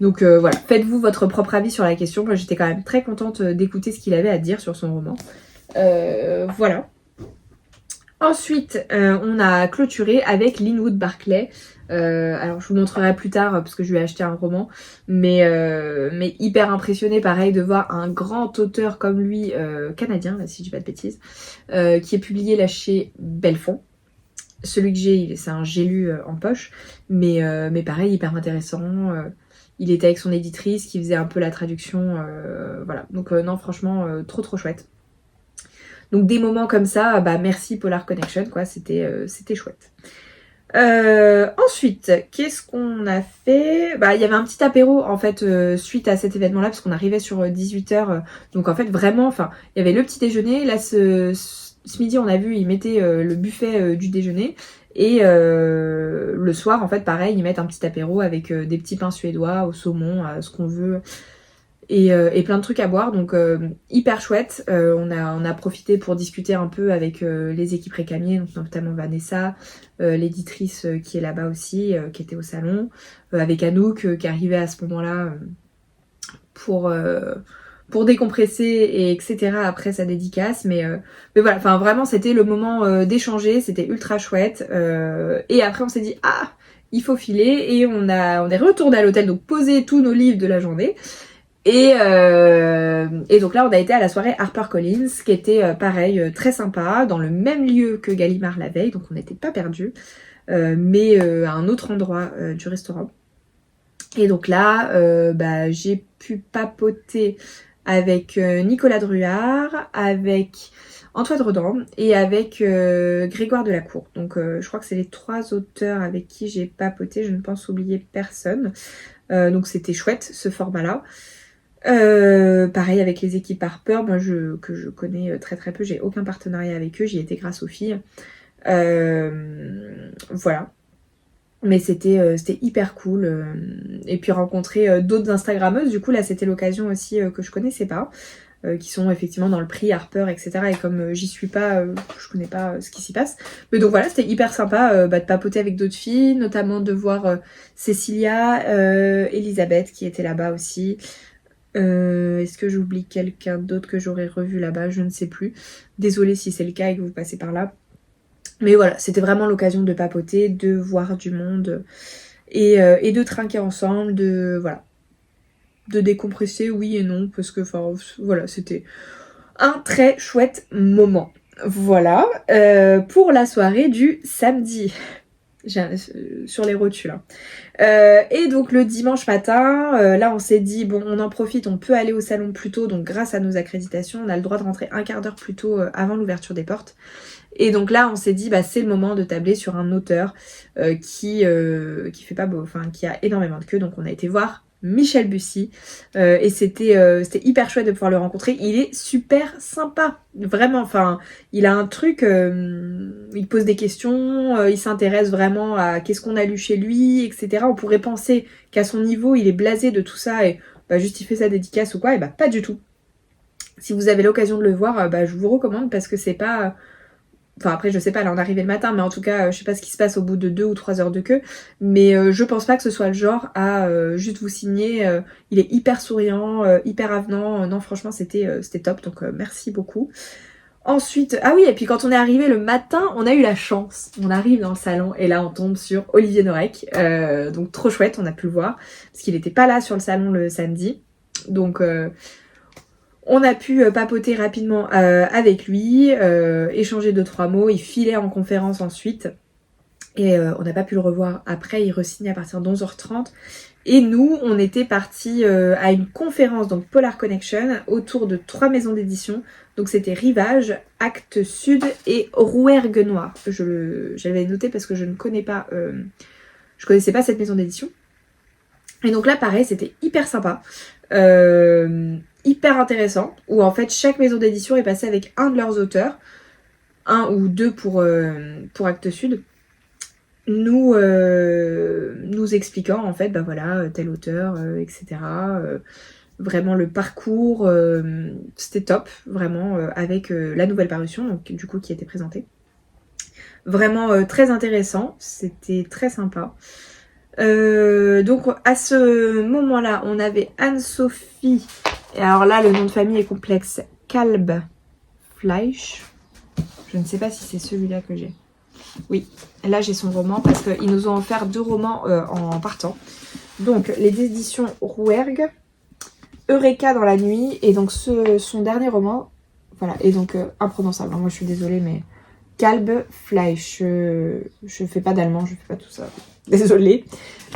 S10: Donc voilà, faites-vous votre propre avis sur la question. Moi j'étais quand même très contente d'écouter ce qu'il avait à dire sur son roman. Voilà. Ensuite, on a clôturé avec Linwood Barclay. Alors je vous montrerai plus tard parce que je lui ai acheté un roman, mais hyper impressionnée pareil de voir un grand auteur comme lui, canadien là, si je dis pas de bêtises, qui est publié là chez Belfond. Celui que j'ai, c'est un j'ai lu en poche, mais pareil hyper intéressant. Il était avec son éditrice qui faisait un peu la traduction, voilà. Donc non franchement trop chouette. Donc des moments comme ça, merci Polar Connection quoi, c'était chouette. Ensuite, qu'est-ce qu'on a fait? Il y avait un petit apéro en fait suite à cet événement là parce qu'on arrivait sur 18h, donc en fait vraiment, enfin il y avait le petit déjeuner, là ce midi on a vu ils mettaient le buffet du déjeuner et le soir en fait pareil ils mettent un petit apéro avec des petits pains suédois au saumon, ce qu'on veut. Et plein de trucs à boire, donc hyper chouette. On a profité pour discuter un peu avec les équipes récamiers, donc notamment Vanessa, l'éditrice qui est là-bas aussi, qui était au salon, avec Anouk qui arrivait à ce moment-là pour décompresser et etc. après sa dédicace. Mais voilà, enfin vraiment c'était le moment d'échanger, c'était ultra chouette. Et après on s'est dit il faut filer et on est retourné à l'hôtel, donc poser tous nos livres de la journée. Et donc là on a été à la soirée HarperCollins qui était pareil très sympa, dans le même lieu que Gallimard la veille, donc on n'était pas perdus, mais à un autre endroit du restaurant. Et donc là j'ai pu papoter avec Nicolas Druard, avec Antoine Redan et avec Grégoire Delacour. Donc je crois que c'est les 3 auteurs avec qui j'ai papoté, je ne pense oublier personne. Donc c'était chouette ce format-là. Pareil avec les équipes Harper, moi que je connais très peu, j'ai aucun partenariat avec eux, j'y étais grâce aux filles. Voilà. Mais c'était hyper cool. Et puis rencontrer d'autres Instagrammeuses, du coup là c'était l'occasion aussi que je connaissais pas, qui sont effectivement dans le prix Harper, etc. Et comme j'y suis pas, je connais pas ce qui s'y passe. Mais donc voilà, c'était hyper sympa de papoter avec d'autres filles, notamment de voir Cécilia, Elisabeth qui était là-bas aussi. Est-ce que j'oublie quelqu'un d'autre que j'aurais revu là-bas? Je ne sais plus. Désolée si c'est le cas et que vous passez par là. Mais voilà, c'était vraiment l'occasion de papoter, de voir du monde et de trinquer ensemble, de décompresser, oui et non, parce que voilà, c'était un très chouette moment. Voilà, pour la soirée du samedi. Sur les rotules. Et donc le dimanche matin, là on s'est dit bon on en profite, on peut aller au salon plus tôt, donc grâce à nos accréditations on a le droit de rentrer un quart d'heure plus tôt avant l'ouverture des portes. Et donc là on s'est dit c'est le moment de tabler sur un auteur qui fait pas beau, enfin qui a énormément de queue, donc on a été voir Michel Bussy et c'était hyper chouette de pouvoir le rencontrer. Il est super sympa, vraiment, enfin il a un truc, il pose des questions, il s'intéresse vraiment à qu'est-ce qu'on a lu chez lui, etc. On pourrait penser qu'à son niveau il est blasé de tout ça et juste il fait sa dédicace ou quoi, et pas du tout. Si vous avez l'occasion de le voir, bah, je vous recommande parce que c'est pas... Enfin après je sais pas, là on est arrivé le matin, mais en tout cas je sais pas ce qui se passe au bout de 2 ou 3 heures de queue, mais je pense pas que ce soit le genre à juste vous signer, il est hyper souriant, hyper avenant, non franchement c'était top, donc merci beaucoup. Ensuite, ah oui, et puis quand on est arrivé le matin, on a eu la chance, on arrive dans le salon et là on tombe sur Olivier Norek, donc trop chouette, on a pu le voir, parce qu'il était pas là sur le salon le samedi, donc... on a pu papoter rapidement avec lui, échanger 2-3 mots, il filait en conférence ensuite et on n'a pas pu le revoir après, il re-signe à partir de 11h30 et nous on était partis à une conférence, donc Polar Connection, autour de 3 maisons d'édition, donc c'était Rivage, Actes Sud et Rouergue Noir. J'avais noté parce que je ne connais pas, je connaissais pas cette maison d'édition et donc là pareil c'était hyper sympa. Hyper intéressant, où en fait chaque maison d'édition est passée avec un de leurs auteurs, 1 ou 2 pour Actes Sud, nous expliquant en fait, bah voilà, tel auteur, etc. Vraiment le parcours, c'était top, vraiment, avec la nouvelle parution, donc du coup qui était présentée. Vraiment très intéressant, c'était très sympa. Donc à ce moment-là, on avait Anne-Sophie, et alors là le nom de famille est complexe, Kalbfleisch, je ne sais pas si c'est celui-là que j'ai. Oui, là j'ai son roman parce qu'ils nous ont offert 2 romans en partant. Donc les éditions Rouergue, Eureka dans la nuit, et donc son dernier roman, voilà, et donc imprononçable, moi je suis désolée mais... Kalbfleisch, je fais pas d'allemand, je fais pas tout ça, désolée.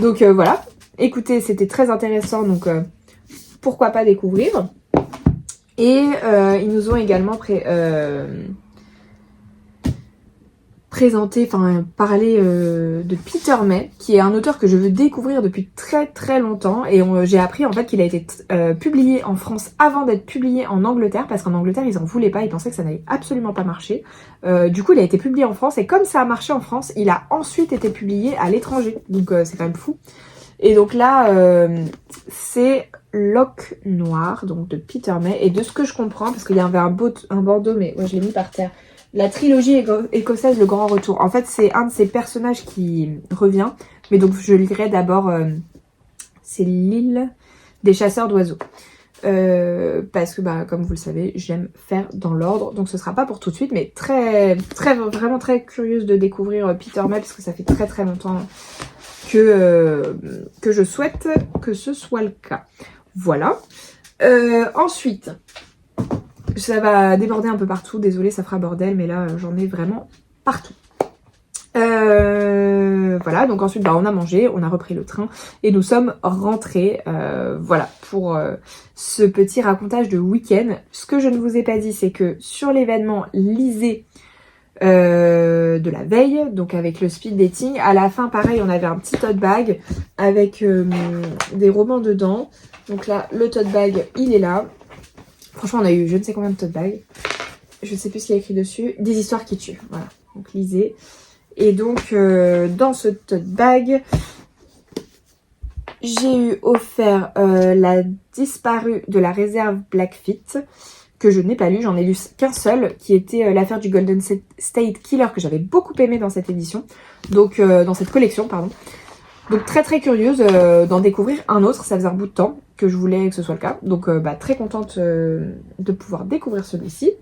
S10: Donc voilà, écoutez, c'était très intéressant, donc pourquoi pas découvrir. Et ils nous ont également parlé de Peter May, qui est un auteur que je veux découvrir depuis très longtemps, et j'ai appris en fait qu'il a été publié en France avant d'être publié en Angleterre, parce qu'en Angleterre ils en voulaient pas, ils pensaient que ça n'allait absolument pas marcher. Du coup il a été publié en France, et comme ça a marché en France, il a ensuite été publié à l'étranger, donc c'est quand même fou. Et donc là c'est Loch Noir, donc de Peter May, et de ce que je comprends, parce qu'il y avait un bandeau, mais ouais, je l'ai mis par terre, la trilogie écossaise Le Grand Retour. En fait, c'est un de ces personnages qui revient. Mais donc, je lirai d'abord... c'est l'île des chasseurs d'oiseaux. Parce que, bah, comme vous le savez, j'aime faire dans l'ordre. Donc, ce sera pas pour tout de suite. Mais vraiment très curieuse de découvrir Peter May. Parce que ça fait très longtemps que je souhaite que ce soit le cas. Voilà. Ensuite... ça va déborder un peu partout, désolée ça fera bordel, mais là j'en ai vraiment partout. Voilà, donc ensuite bah, on a mangé, on a repris le train et nous sommes rentrés. Voilà, pour ce petit racontage de week-end. Ce que je ne vous ai pas dit, c'est que sur l'événement Lisez de la veille, donc avec le speed dating, à la fin pareil on avait un petit tote bag avec des romans dedans. Donc là le tote bag il est là. Franchement, on a eu je ne sais combien de tote bags. Je ne sais plus ce qu'il y a écrit dessus. Des histoires qui tuent. Voilà. Donc, lisez. Et donc, dans ce tote bag, j'ai eu offert La disparue de la réserve Blackfeet, que je n'ai pas lu. J'en ai lu qu'un seul, qui était l'affaire du Golden State Killer, que j'avais beaucoup aimé dans cette édition. Donc, dans cette collection, pardon. Donc très curieuse d'en découvrir un autre, ça faisait un bout de temps que je voulais que ce soit le cas. Donc bah, très contente de pouvoir découvrir celui-ci.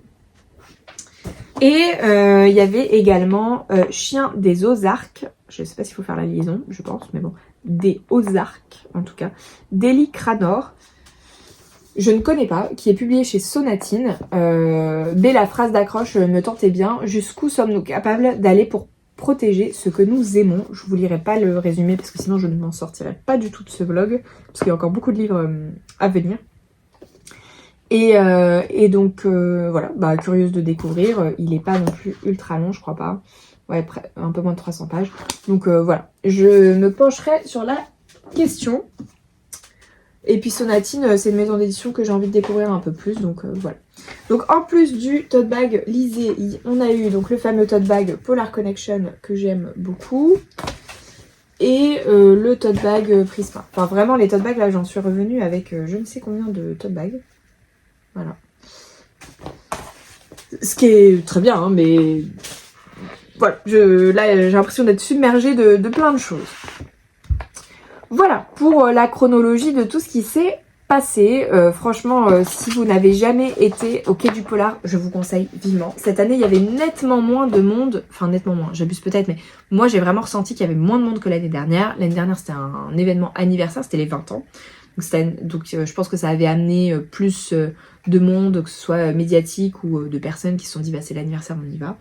S10: Et il y avait également Chien des Ozarks, je ne sais pas s'il faut faire la liaison, je pense, mais bon, des Ozarks en tout cas, d'Eli Cranor. Je ne connais pas, qui est publié chez Sonatine. Mais la phrase d'accroche me tentait bien. Jusqu'où sommes-nous capables d'aller pour protéger ce que nous aimons? Je vous lirai pas le résumé parce que sinon je ne m'en sortirai pas du tout de ce vlog, parce qu'il y a encore beaucoup de livres à venir. Et donc voilà, bah, curieuse de découvrir. Il est pas non plus ultra long, je crois pas. Ouais, un peu moins de 300 pages. Donc voilà, je me pencherai sur la question. Et puis Sonatine, c'est une maison d'édition que j'ai envie de découvrir un peu plus, donc voilà. Donc en plus du tote bag Lisez, on a eu donc le fameux tote bag Polar Connection que j'aime beaucoup. Et le tote bag Prisma. Enfin vraiment les tote bags là j'en suis revenue avec je ne sais combien de tote bags. Voilà. Ce qui est très bien, hein, mais voilà, là j'ai l'impression d'être submergée de plein de choses. Voilà, pour la chronologie de tout ce qui s'est passé. Franchement, si vous n'avez jamais été au Quai du Polar, je vous conseille vivement. Cette année, il y avait nettement moins de monde, enfin nettement moins, j'abuse peut-être, mais moi j'ai vraiment ressenti qu'il y avait moins de monde que l'année dernière. L'année dernière, c'était un événement anniversaire, c'était les 20 ans. Donc je pense que ça avait amené plus de monde, que ce soit médiatique ou de personnes qui se sont dit bah c'est l'anniversaire, on y va.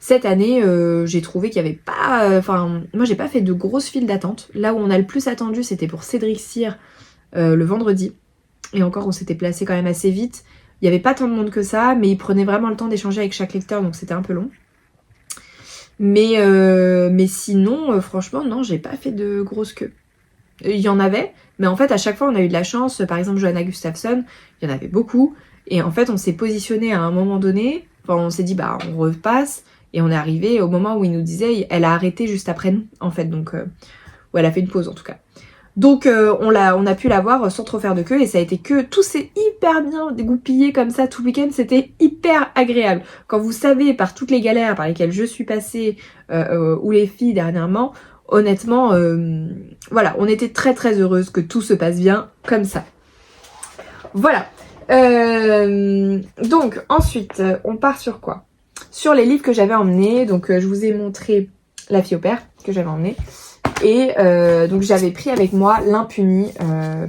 S10: Cette année, j'ai trouvé qu'il n'y avait pas... Enfin, moi j'ai pas fait de grosses files d'attente. Là où on a le plus attendu, c'était pour Cédric Cyr le vendredi. Et encore, on s'était placé quand même assez vite. Il n'y avait pas tant de monde que ça, mais il prenait vraiment le temps d'échanger avec chaque lecteur, donc c'était un peu long. Mais sinon, franchement, non, j'ai pas fait de grosses queues. Il y en avait, mais en fait, à chaque fois, on a eu de la chance. Par exemple, Johanna Gustafsson, il y en avait beaucoup. Et en fait, on s'est positionné à un moment donné. Enfin, on s'est dit, bah, on repasse. Et on est arrivé au moment où il nous disait, elle a arrêté juste après nous, en fait. Donc, ou elle a fait une pause, en tout cas. Donc, on a pu la voir sans trop faire de queue. Et ça a été que tout s'est hyper bien dégoupillé comme ça tout le week-end. C'était hyper agréable. Quand vous savez, par toutes les galères par lesquelles je suis passée, ou les filles dernièrement, honnêtement, voilà, on était très très heureuses que tout se passe bien comme ça. Voilà. Donc, ensuite, on part sur quoi ? Sur les livres que j'avais emmenés. Donc, je vous ai montré La fille au père que j'avais emmené. Et donc, j'avais pris avec moi L'Impuni,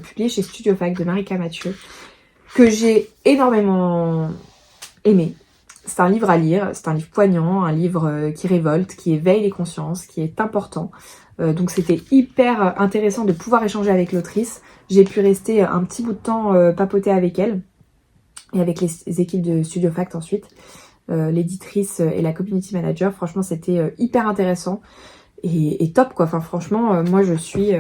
S10: publié chez Studio Fac de Marika Mathieu, que j'ai énormément aimé. C'est un livre à lire, c'est un livre poignant, un livre qui révolte, qui éveille les consciences, qui est important. Donc c'était hyper intéressant de pouvoir échanger avec l'autrice. J'ai pu rester un petit bout de temps papoter avec elle et avec les équipes de Studio Fact ensuite, l'éditrice et la community manager. Franchement, c'était hyper intéressant et top quoi. Enfin franchement, moi je suis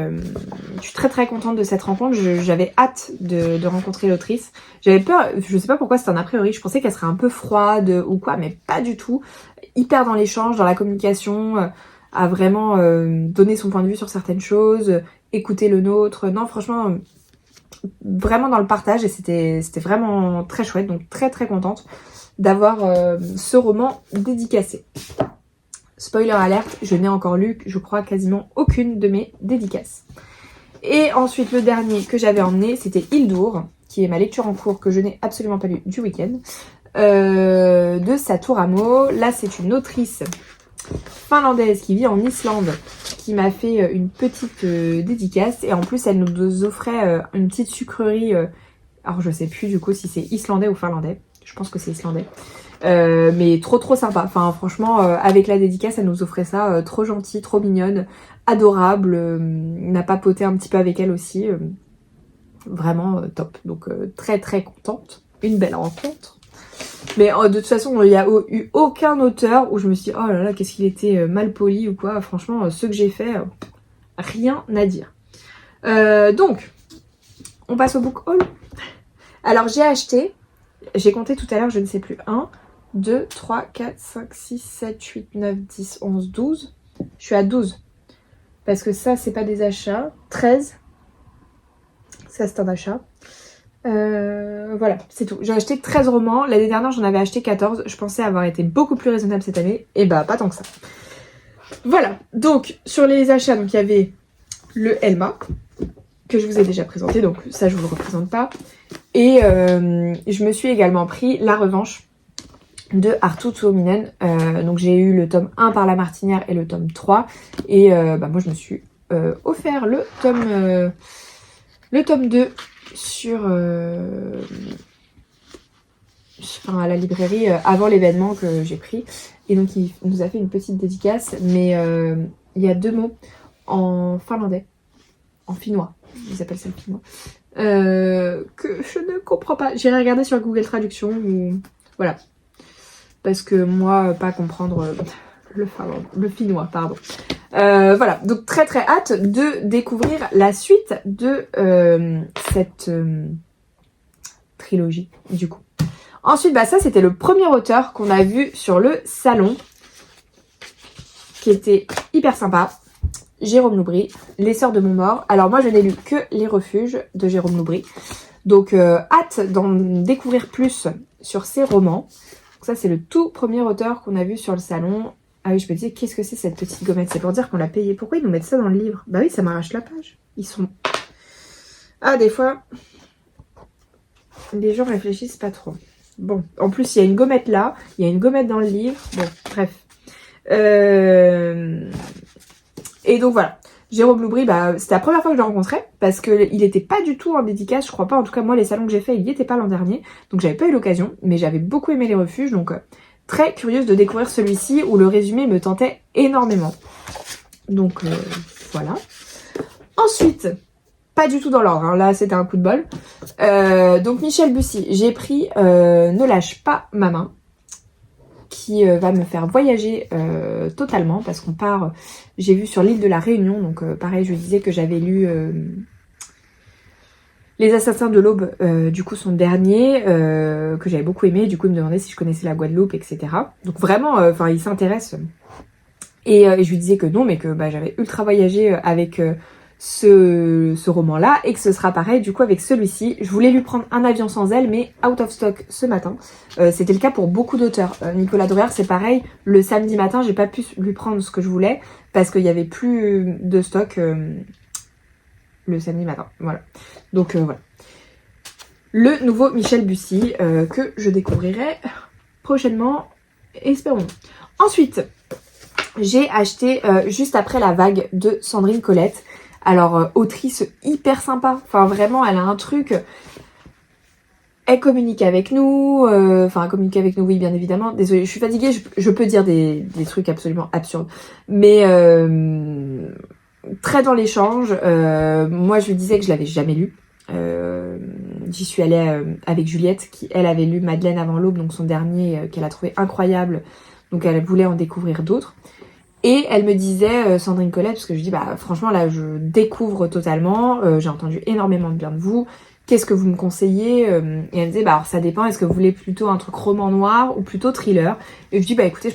S10: très très contente de cette rencontre. J'avais hâte de rencontrer l'autrice. J'avais peur, je sais pas pourquoi c'était un a priori, je pensais qu'elle serait un peu froide ou quoi, mais pas du tout. Hyper dans l'échange, dans la communication, à vraiment donner son point de vue sur certaines choses, écouter le nôtre. Non franchement, vraiment dans le partage et c'était vraiment très chouette. Donc très très contente d'avoir ce roman dédicacé. Spoiler alerte, je n'ai encore lu, je crois, quasiment aucune de mes dédicaces. Et ensuite, le dernier que j'avais emmené, c'était Hildur, qui est ma lecture en cours que je n'ai absolument pas lu du week-end, de Satu Ramo. Là, c'est une autrice finlandaise qui vit en Islande, qui m'a fait une petite dédicace. Et en plus, elle nous offrait une petite sucrerie. Alors, je sais plus du coup si c'est islandais ou finlandais. Je pense que c'est islandais. Mais trop sympa. Enfin franchement, avec la dédicace, elle nous offrait ça, trop gentille, trop mignonne, adorable. On a papoté un petit peu avec elle aussi. Vraiment top. Donc très très contente. Une belle rencontre. Mais de toute façon, il n'y a eu aucun auteur où je me suis dit, oh là là, qu'est-ce qu'il était mal poli ou quoi. Franchement, ceux que j'ai fait, rien à dire. Donc, on passe au book haul. Alors j'ai compté tout à l'heure, je ne sais plus, 1, 2, 3, 4, 5, 6, 7, 8, 9, 10, 11, 12. Je suis à 12. Parce que ça, c'est pas des achats. 13. Ça, c'est un achat. Voilà, c'est tout. J'ai acheté 13 romans. L'année dernière, j'en avais acheté 14. Je pensais avoir été beaucoup plus raisonnable cette année. Et bah, pas tant que ça. Voilà. Donc, sur les achats, donc il y avait le Elma, que je vous ai déjà présenté. Donc, ça, je vous le représente pas. Et je me suis également pris La Revanche de Arttu Tuominen. Donc j'ai eu le tome 1 par La Martinière et le tome 3. Et moi je me suis offert le tome 2 sur à la librairie avant l'événement que j'ai pris. Et donc il nous a fait une petite dédicace. Mais il y a 2 mots en finlandais, en finnois. Ils appellent ça le finnois. Que je ne comprends pas. J'irai regarder sur Google Traduction ou voilà. Parce que moi, pas comprendre le finnois, pardon. Voilà, donc très très hâte de découvrir la suite de cette trilogie, du coup. Ensuite, ça c'était le premier auteur qu'on a vu sur le salon, qui était hyper sympa. Jérôme Loubry, Les Sœurs de Montmort. Alors moi je n'ai lu que Les Refuges de Jérôme Loubry. Donc hâte d'en découvrir plus sur ses romans. Donc ça c'est le tout premier auteur qu'on a vu sur le salon. Ah oui, je me disais, qu'est-ce que c'est cette petite gommette? C'est pour dire qu'on l'a payé. Pourquoi ils nous mettent ça dans le livre? Bah oui, ça m'arrache la page. Ils sont... Ah, des fois, les gens réfléchissent pas trop. Bon, en plus, il y a une gommette là, il y a une gommette dans le livre. Bon, bref. Et donc voilà. Jérôme Loubry, bah, c'était la première fois que je le rencontrais parce qu'il n'était pas du tout en dédicace, je crois pas. En tout cas, moi, les salons que j'ai fait, il n'y était pas l'an dernier. Donc, j'avais pas eu l'occasion, mais j'avais beaucoup aimé les refuges. Donc, très curieuse de découvrir celui-ci où le résumé me tentait énormément. Donc, voilà. Ensuite, pas du tout dans l'ordre, hein, là, c'était un coup de bol. Donc, Michel Bussy, j'ai pris Ne lâche pas ma main, qui va me faire voyager totalement parce qu'on part, j'ai vu sur l'île de la Réunion, donc pareil je disais que j'avais lu Les Assassins de l'Aube, du coup son dernier, que j'avais beaucoup aimé, du coup il me demandait si je connaissais la Guadeloupe, etc. Donc vraiment, enfin il s'intéresse, et je lui disais que non, mais que bah, j'avais ultra voyagé avec ce roman-là, et que ce sera pareil du coup avec celui-ci. Je voulais lui prendre Un avion sans aile, mais out of stock ce matin. C'était le cas pour beaucoup d'auteurs. Nicolas Drouer, c'est pareil, le samedi matin, j'ai pas pu lui prendre ce que je voulais, parce qu'il y avait plus de stock le samedi matin, voilà. Donc voilà. Le nouveau Michel Bussy, que je découvrirai prochainement, espérons. Ensuite, j'ai acheté juste après La Vague de Sandrine Colette. Alors, autrice hyper sympa, enfin vraiment, elle a un truc, elle communique avec nous, enfin communique avec nous, oui bien évidemment, désolée, je suis fatiguée, je peux dire des trucs absolument absurdes, mais très dans l'échange. Moi je lui disais que je l'avais jamais lu, j'y suis allée avec Juliette, qui elle avait lu Madeleine avant l'aube, donc son dernier, qu'elle a trouvé incroyable, donc elle voulait en découvrir d'autres. Et elle me disait, Sandrine Colette, parce que je dis, bah franchement là je découvre totalement, j'ai entendu énormément de bien de vous, qu'est-ce que vous me conseillez? Et elle me disait, bah alors ça dépend, est-ce que vous voulez plutôt un truc roman noir ou plutôt thriller? Et je dis, bah écoutez,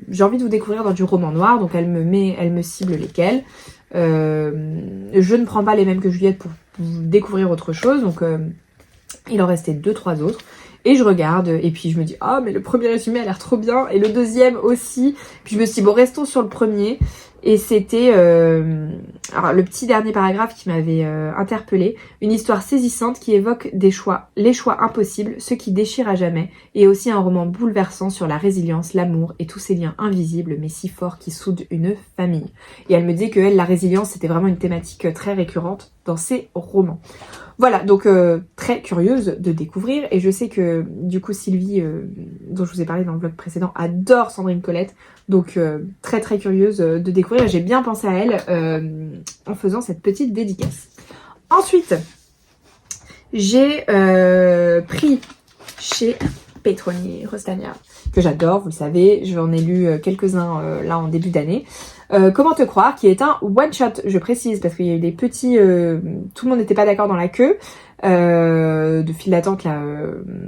S10: j'ai envie de vous découvrir dans du roman noir, donc elle me cible lesquels. Je ne prends pas les mêmes que Juliette pour découvrir autre chose, donc il en restait 2-3 autres. Et je regarde, et puis je me dis, ah mais le premier résumé a l'air trop bien, et le deuxième aussi. Puis je me suis dit, bon restons sur le premier. Et c'était alors le petit dernier paragraphe qui m'avait interpellée. Une histoire saisissante qui évoque les choix impossibles, ceux qui déchirent à jamais. Et aussi un roman bouleversant sur la résilience, l'amour et tous ces liens invisibles mais si forts qui soudent une famille. Et elle me disait que elle, la résilience, c'était vraiment une thématique très récurrente dans ses romans. Voilà, donc très curieuse de découvrir, et je sais que du coup Sylvie, dont je vous ai parlé dans le vlog précédent, adore Sandrine Colette, donc très très curieuse de découvrir. J'ai bien pensé à elle en faisant cette petite dédicace. Ensuite, j'ai pris chez Petroni Rostania, que j'adore, vous le savez, j'en ai lu quelques-uns là en début d'année. Comment te croire, qui est un one-shot, je précise, parce qu'il y a eu des petits... tout le monde n'était pas d'accord dans la queue de file d'attente là,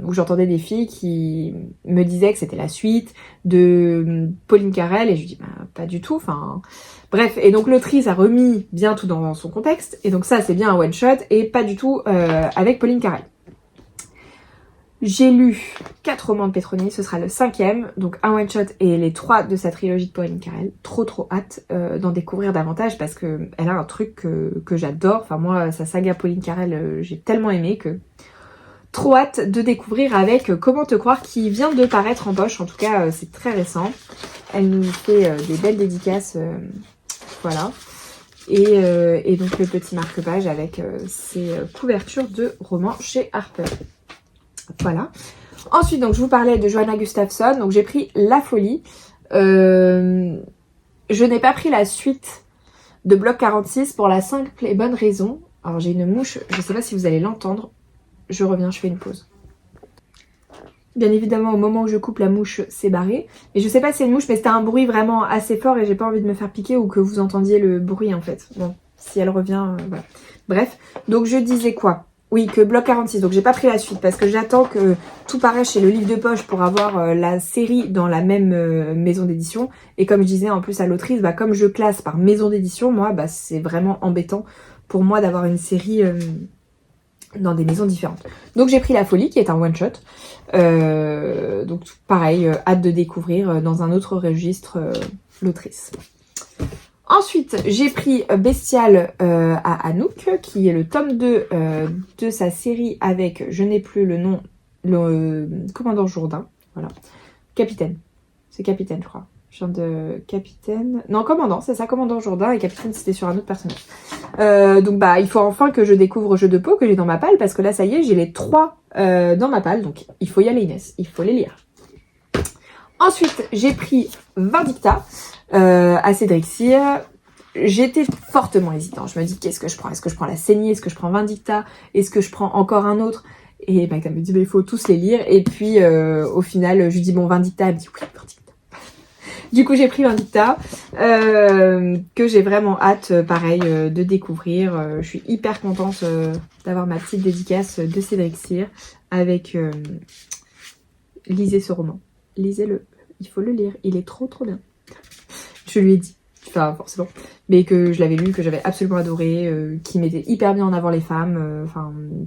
S10: où j'entendais des filles qui me disaient que c'était la suite de Pauline Carrel, et je dis, bah, pas du tout, enfin... Bref, et donc l'autrice a remis bien tout dans son contexte, et donc ça c'est bien un one-shot, et pas du tout avec Pauline Carrel. J'ai lu 4 romans de Petroni, ce sera le 5e, donc un one-shot et les 3 de sa trilogie de Pauline Carrel. Trop hâte d'en découvrir davantage, parce que elle a un truc que j'adore. Enfin moi, sa saga Pauline Carrel, j'ai tellement aimé que... Trop hâte de découvrir avec Comment te croire, qui vient de paraître en poche, en tout cas c'est très récent. Elle nous fait des belles dédicaces, voilà. Et donc le petit marque-page avec ses couvertures de romans chez Harper. Voilà. Ensuite, donc je vous parlais de Johanna Gustafsson, donc j'ai pris La Folie. Je n'ai pas pris la suite de Bloc 46 pour la simple et bonne raison. Alors j'ai une mouche, je ne sais pas si vous allez l'entendre. Je reviens, je fais une pause. Bien évidemment, au moment où je coupe, la mouche s'est barrée. Et je sais pas si c'est une mouche, mais c'était un bruit vraiment assez fort et j'ai pas envie de me faire piquer ou que vous entendiez le bruit en fait. Bon, si elle revient, voilà. Bref, donc je disais quoi? Oui, que Bloc 46, donc j'ai pas pris la suite parce que j'attends que tout paraisse chez le livre de poche pour avoir la série dans la même maison d'édition. Et comme je disais en plus à l'autrice, bah, comme je classe par maison d'édition, moi, bah, c'est vraiment embêtant pour moi d'avoir une série dans des maisons différentes. Donc j'ai pris La Folie qui est un one shot. Donc pareil, hâte de découvrir dans un autre registre l'autrice. Ensuite, j'ai pris Bestial à Anouk, qui est le tome 2 de sa série avec, je n'ai plus le nom, le commandant Jourdain. Voilà. Capitaine. C'est Capitaine, je crois. Je viens de Capitaine... Non, Commandant, c'est ça, Commandant Jourdain, et Capitaine, c'était sur un autre personnage. Donc bah, il faut enfin que je découvre Jeu de peau, que j'ai dans ma palle, parce que là, ça y est, j'ai les 3 dans ma palle, donc il faut y aller, Inès, il faut les lire. Ensuite, j'ai pris Vindicta, à Cédric Cyr. J'étais fortement hésitant. Je me dis, qu'est-ce que je prends? Est-ce que je prends la saignée? Est-ce que je prends Vindicta? Est-ce que je prends encore un autre? Et Magda me dit, bah, il faut tous les lire. Et puis, au final, je lui dis, bon, Vindicta. Elle me dit, oui, Vindicta. Du coup, j'ai pris Vindicta, que j'ai vraiment hâte, pareil, de découvrir. Je suis hyper contente d'avoir ma petite dédicace de Cédric Cyr avec... lisez ce roman. Lisez-le. Il faut le lire. Il est trop bien. Je lui ai dit. Enfin, forcément. Mais que je l'avais lu, que j'avais absolument adoré, qu'il mettait hyper bien en avant les femmes,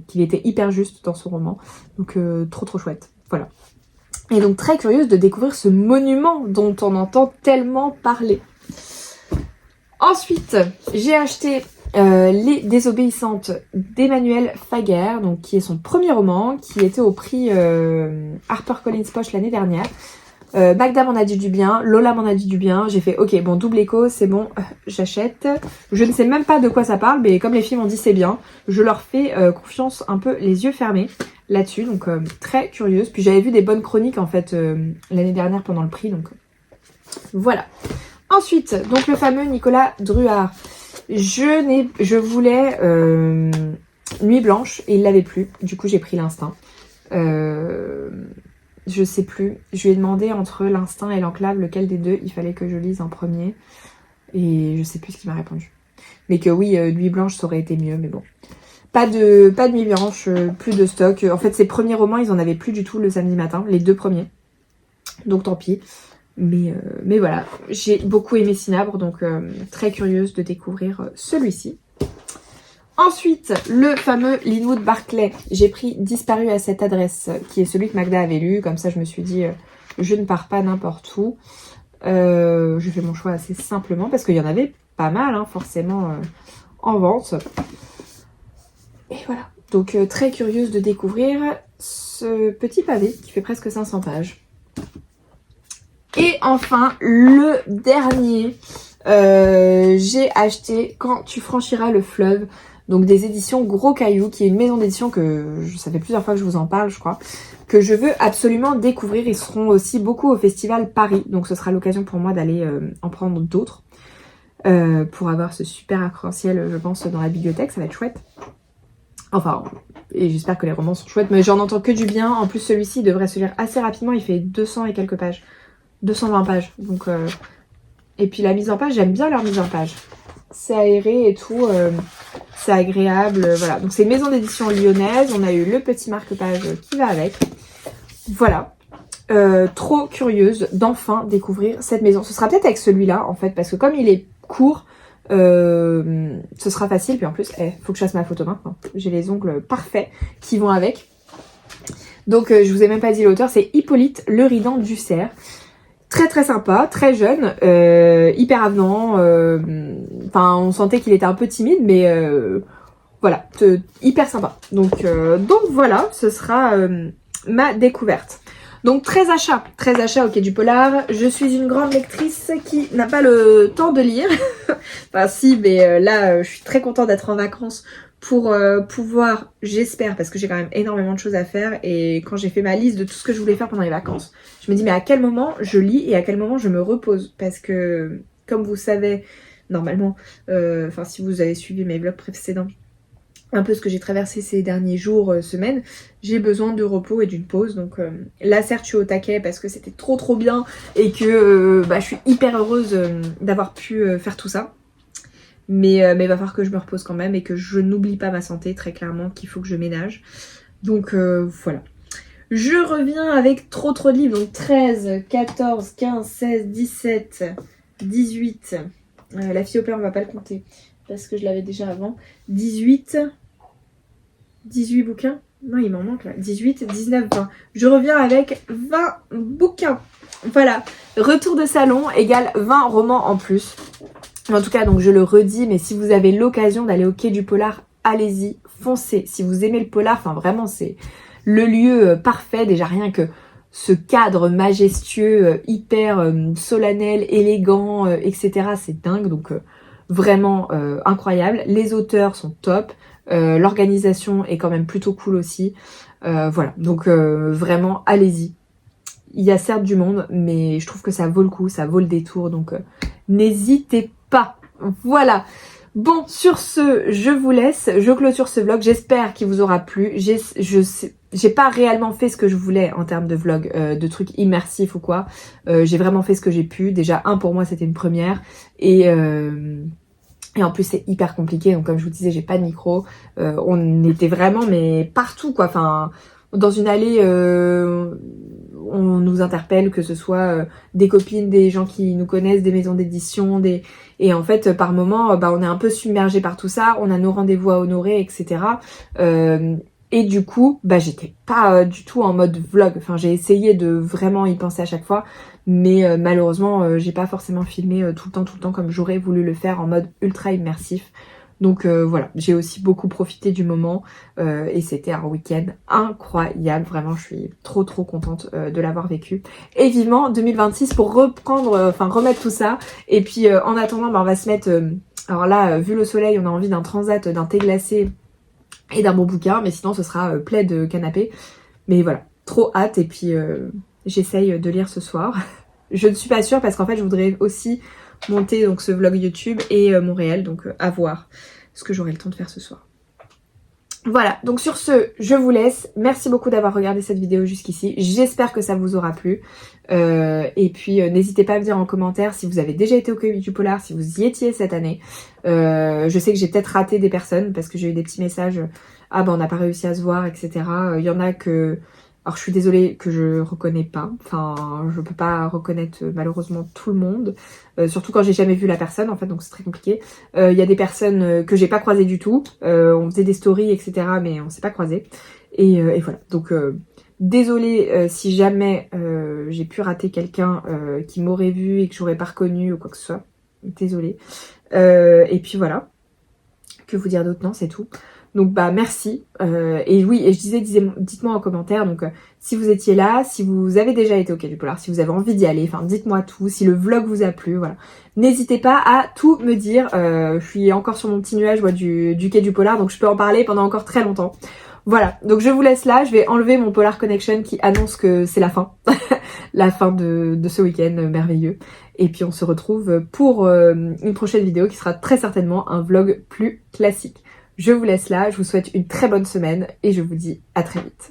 S10: qu'il était hyper juste dans son roman. Donc, trop chouette. Voilà. Et donc, très curieuse de découvrir ce monument dont on entend tellement parler. Ensuite, j'ai acheté Les Désobéissantes d'Emmanuel Faguer, donc qui est son premier roman, qui était au prix HarperCollins Poche l'année dernière. Magda m'en a dit du bien, Lola m'en a dit du bien, j'ai fait ok, bon, double écho, c'est bon, j'achète. Je ne sais même pas de quoi ça parle, mais comme les filles m'ont dit c'est bien, je leur fais confiance un peu les yeux fermés là-dessus, donc très curieuse. Puis j'avais vu des bonnes chroniques en fait l'année dernière pendant le prix, donc voilà. Ensuite, donc le fameux Nicolas Druard. Je voulais Nuit Blanche et il l'avait plus, du coup j'ai pris l'Instinct. Je sais plus, je lui ai demandé entre l'Instinct et l'Enclave lequel des deux il fallait que je lise en premier. Et je sais plus ce qu'il m'a répondu. Mais que oui, Nuit Blanche ça aurait été mieux, mais bon. Pas de Nuit Blanche, plus de stock. En fait, ces premiers romans, ils en avaient plus du tout le samedi matin, les 2 premiers. Donc tant pis. Mais voilà, j'ai beaucoup aimé Cinabre, donc très curieuse de découvrir celui-ci. Ensuite, le fameux Linwood Barclay. J'ai pris Disparu à cette adresse, qui est celui que Magda avait lu. Comme ça, je me suis dit, je ne pars pas n'importe où. J'ai fait mon choix assez simplement, parce qu'il y en avait pas mal, hein, forcément, en vente. Et voilà. Donc, très curieuse de découvrir ce petit pavé, qui fait presque 500 pages. Et enfin, le dernier, j'ai acheté Quand tu franchiras le fleuve. Donc des éditions Gros Caillou, qui est une maison d'édition que ça fait plusieurs fois que je vous en parle, je crois, que je veux absolument découvrir. Ils seront aussi beaucoup au Festival Paris, donc ce sera l'occasion pour moi d'aller en prendre d'autres pour avoir ce super arc-en-ciel, je pense, dans la bibliothèque. Ça va être chouette. Enfin, et j'espère que les romans sont chouettes, mais j'en entends que du bien. En plus, celui-ci devrait se lire assez rapidement. Il fait 200 et quelques pages, 220 pages. Donc, et puis la mise en page, j'aime bien leur mise en page. C'est aéré et tout, c'est agréable, voilà. Donc c'est une maison d'édition lyonnaise, on a eu le petit marque-page qui va avec. Voilà, trop curieuse d'enfin découvrir cette maison. Ce sera peut-être avec celui-là en fait, parce que comme il est court, ce sera facile. Puis en plus, faut que je fasse ma photo maintenant. J'ai les ongles parfaits qui vont avec. Donc je vous ai même pas dit l'auteur, c'est Hippolyte Leridan Dussert. Très sympa, très jeune, hyper avenant, enfin on sentait qu'il était un peu timide, mais voilà, hyper sympa. Donc voilà, ce sera ma découverte. Donc 13 achats au Quai du Polar. Je suis une grande lectrice qui n'a pas le temps de lire. Enfin si, mais là je suis très contente d'être en vacances pour pouvoir, j'espère, parce que j'ai quand même énormément de choses à faire, et quand j'ai fait ma liste de tout ce que je voulais faire pendant les vacances, je me dis mais à quel moment je lis et à quel moment je me repose, parce que comme vous savez normalement, enfin si vous avez suivi mes vlogs précédents, un peu ce que j'ai traversé ces derniers jours, semaines, j'ai besoin de repos et d'une pause. Donc là certes je suis au taquet parce que c'était trop bien et que je suis hyper heureuse d'avoir pu faire tout ça. Mais il va falloir que je me repose quand même et que je n'oublie pas ma santé, très clairement, qu'il faut que je ménage. Donc voilà. Je reviens avec trop de livres, donc 13, 14, 15, 16, 17, 18. La fille au père, on va pas le compter parce que je l'avais déjà avant. 18, 18 bouquins. Non, il m'en manque là. 18, 19, 20. Je reviens avec 20 bouquins. Voilà. Retour de salon égale 20 romans en plus. En tout cas, donc je le redis, mais si vous avez l'occasion d'aller au Quai du Polar, allez-y, foncez. Si vous aimez le polar, enfin vraiment, c'est le lieu parfait. Déjà rien que ce cadre majestueux, hyper solennel, élégant, etc. C'est dingue, donc vraiment incroyable. Les auteurs sont top. L'organisation est quand même plutôt cool aussi. Voilà, donc vraiment, allez-y. Il y a certes du monde, mais je trouve que ça vaut le coup, ça vaut le détour, donc n'hésitez pas. Voilà. Bon, sur ce, je vous laisse, je clôture ce vlog, j'espère qu'il vous aura plu. J'ai pas réellement fait ce que je voulais en termes de vlog, de trucs immersifs ou quoi. J'ai vraiment fait ce que j'ai pu. Déjà, pour moi, c'était une première. Et en plus, c'est hyper compliqué. Donc, comme je vous disais, j'ai pas de micro. On était vraiment, mais partout, quoi. Enfin, dans une allée, on nous interpelle, que ce soit des copines, des gens qui nous connaissent, des maisons d'édition, et en fait, par moment, on est un peu submergé par tout ça. On a nos rendez-vous à honorer, etc. Et du coup, j'étais pas du tout en mode vlog. Enfin, j'ai essayé de vraiment y penser à chaque fois, mais malheureusement, j'ai pas forcément filmé tout le temps comme j'aurais voulu le faire en mode ultra immersif. Donc voilà, j'ai aussi beaucoup profité du moment et c'était un week-end incroyable. Vraiment, je suis trop contente de l'avoir vécu. Et vivement 2026 pour remettre tout ça. Et puis en attendant, on va se mettre... alors là, vu le soleil, on a envie d'un transat, d'un thé glacé et d'un bon bouquin. Mais sinon, ce sera plaid canapé. Mais voilà, trop hâte. Et puis j'essaye de lire ce soir. Je ne suis pas sûre parce qu'en fait, je voudrais aussi monter donc ce vlog YouTube et mon réel, donc à voir ce que j'aurai le temps de faire ce soir. Voilà, donc sur ce, je vous laisse. Merci beaucoup d'avoir regardé cette vidéo jusqu'ici. J'espère que ça vous aura plu. Et puis n'hésitez pas à me dire en commentaire si vous avez déjà été au Quai du Polar, si vous y étiez cette année. Je sais que j'ai peut-être raté des personnes parce que j'ai eu des petits messages. Ah on n'a pas réussi à se voir, etc. Il y en a que... Alors je suis désolée que je reconnais pas, enfin je peux pas reconnaître malheureusement tout le monde, surtout quand j'ai jamais vu la personne en fait, donc c'est très compliqué. Il y a des personnes que j'ai pas croisées du tout, on faisait des stories etc, mais on s'est pas croisés. Et voilà, donc désolée si jamais j'ai pu rater quelqu'un qui m'aurait vu et que j'aurais pas reconnu ou quoi que ce soit, désolée. Et puis voilà, que vous dire d'autre, non c'est tout. Donc merci, et oui, et je disais, dites-moi en commentaire, donc si vous étiez là, si vous avez déjà été au Quai du Polar, si vous avez envie d'y aller, enfin dites-moi tout, si le vlog vous a plu, voilà. N'hésitez pas à tout me dire, je suis encore sur mon petit nuage moi, du Quai du Polar, donc je peux en parler pendant encore très longtemps. Voilà, donc je vous laisse là, je vais enlever mon Polar Connection qui annonce que c'est la fin, la fin de ce week-end merveilleux. Et puis on se retrouve pour une prochaine vidéo qui sera très certainement un vlog plus classique. Je vous laisse là, je vous souhaite une très bonne semaine et je vous dis à très vite.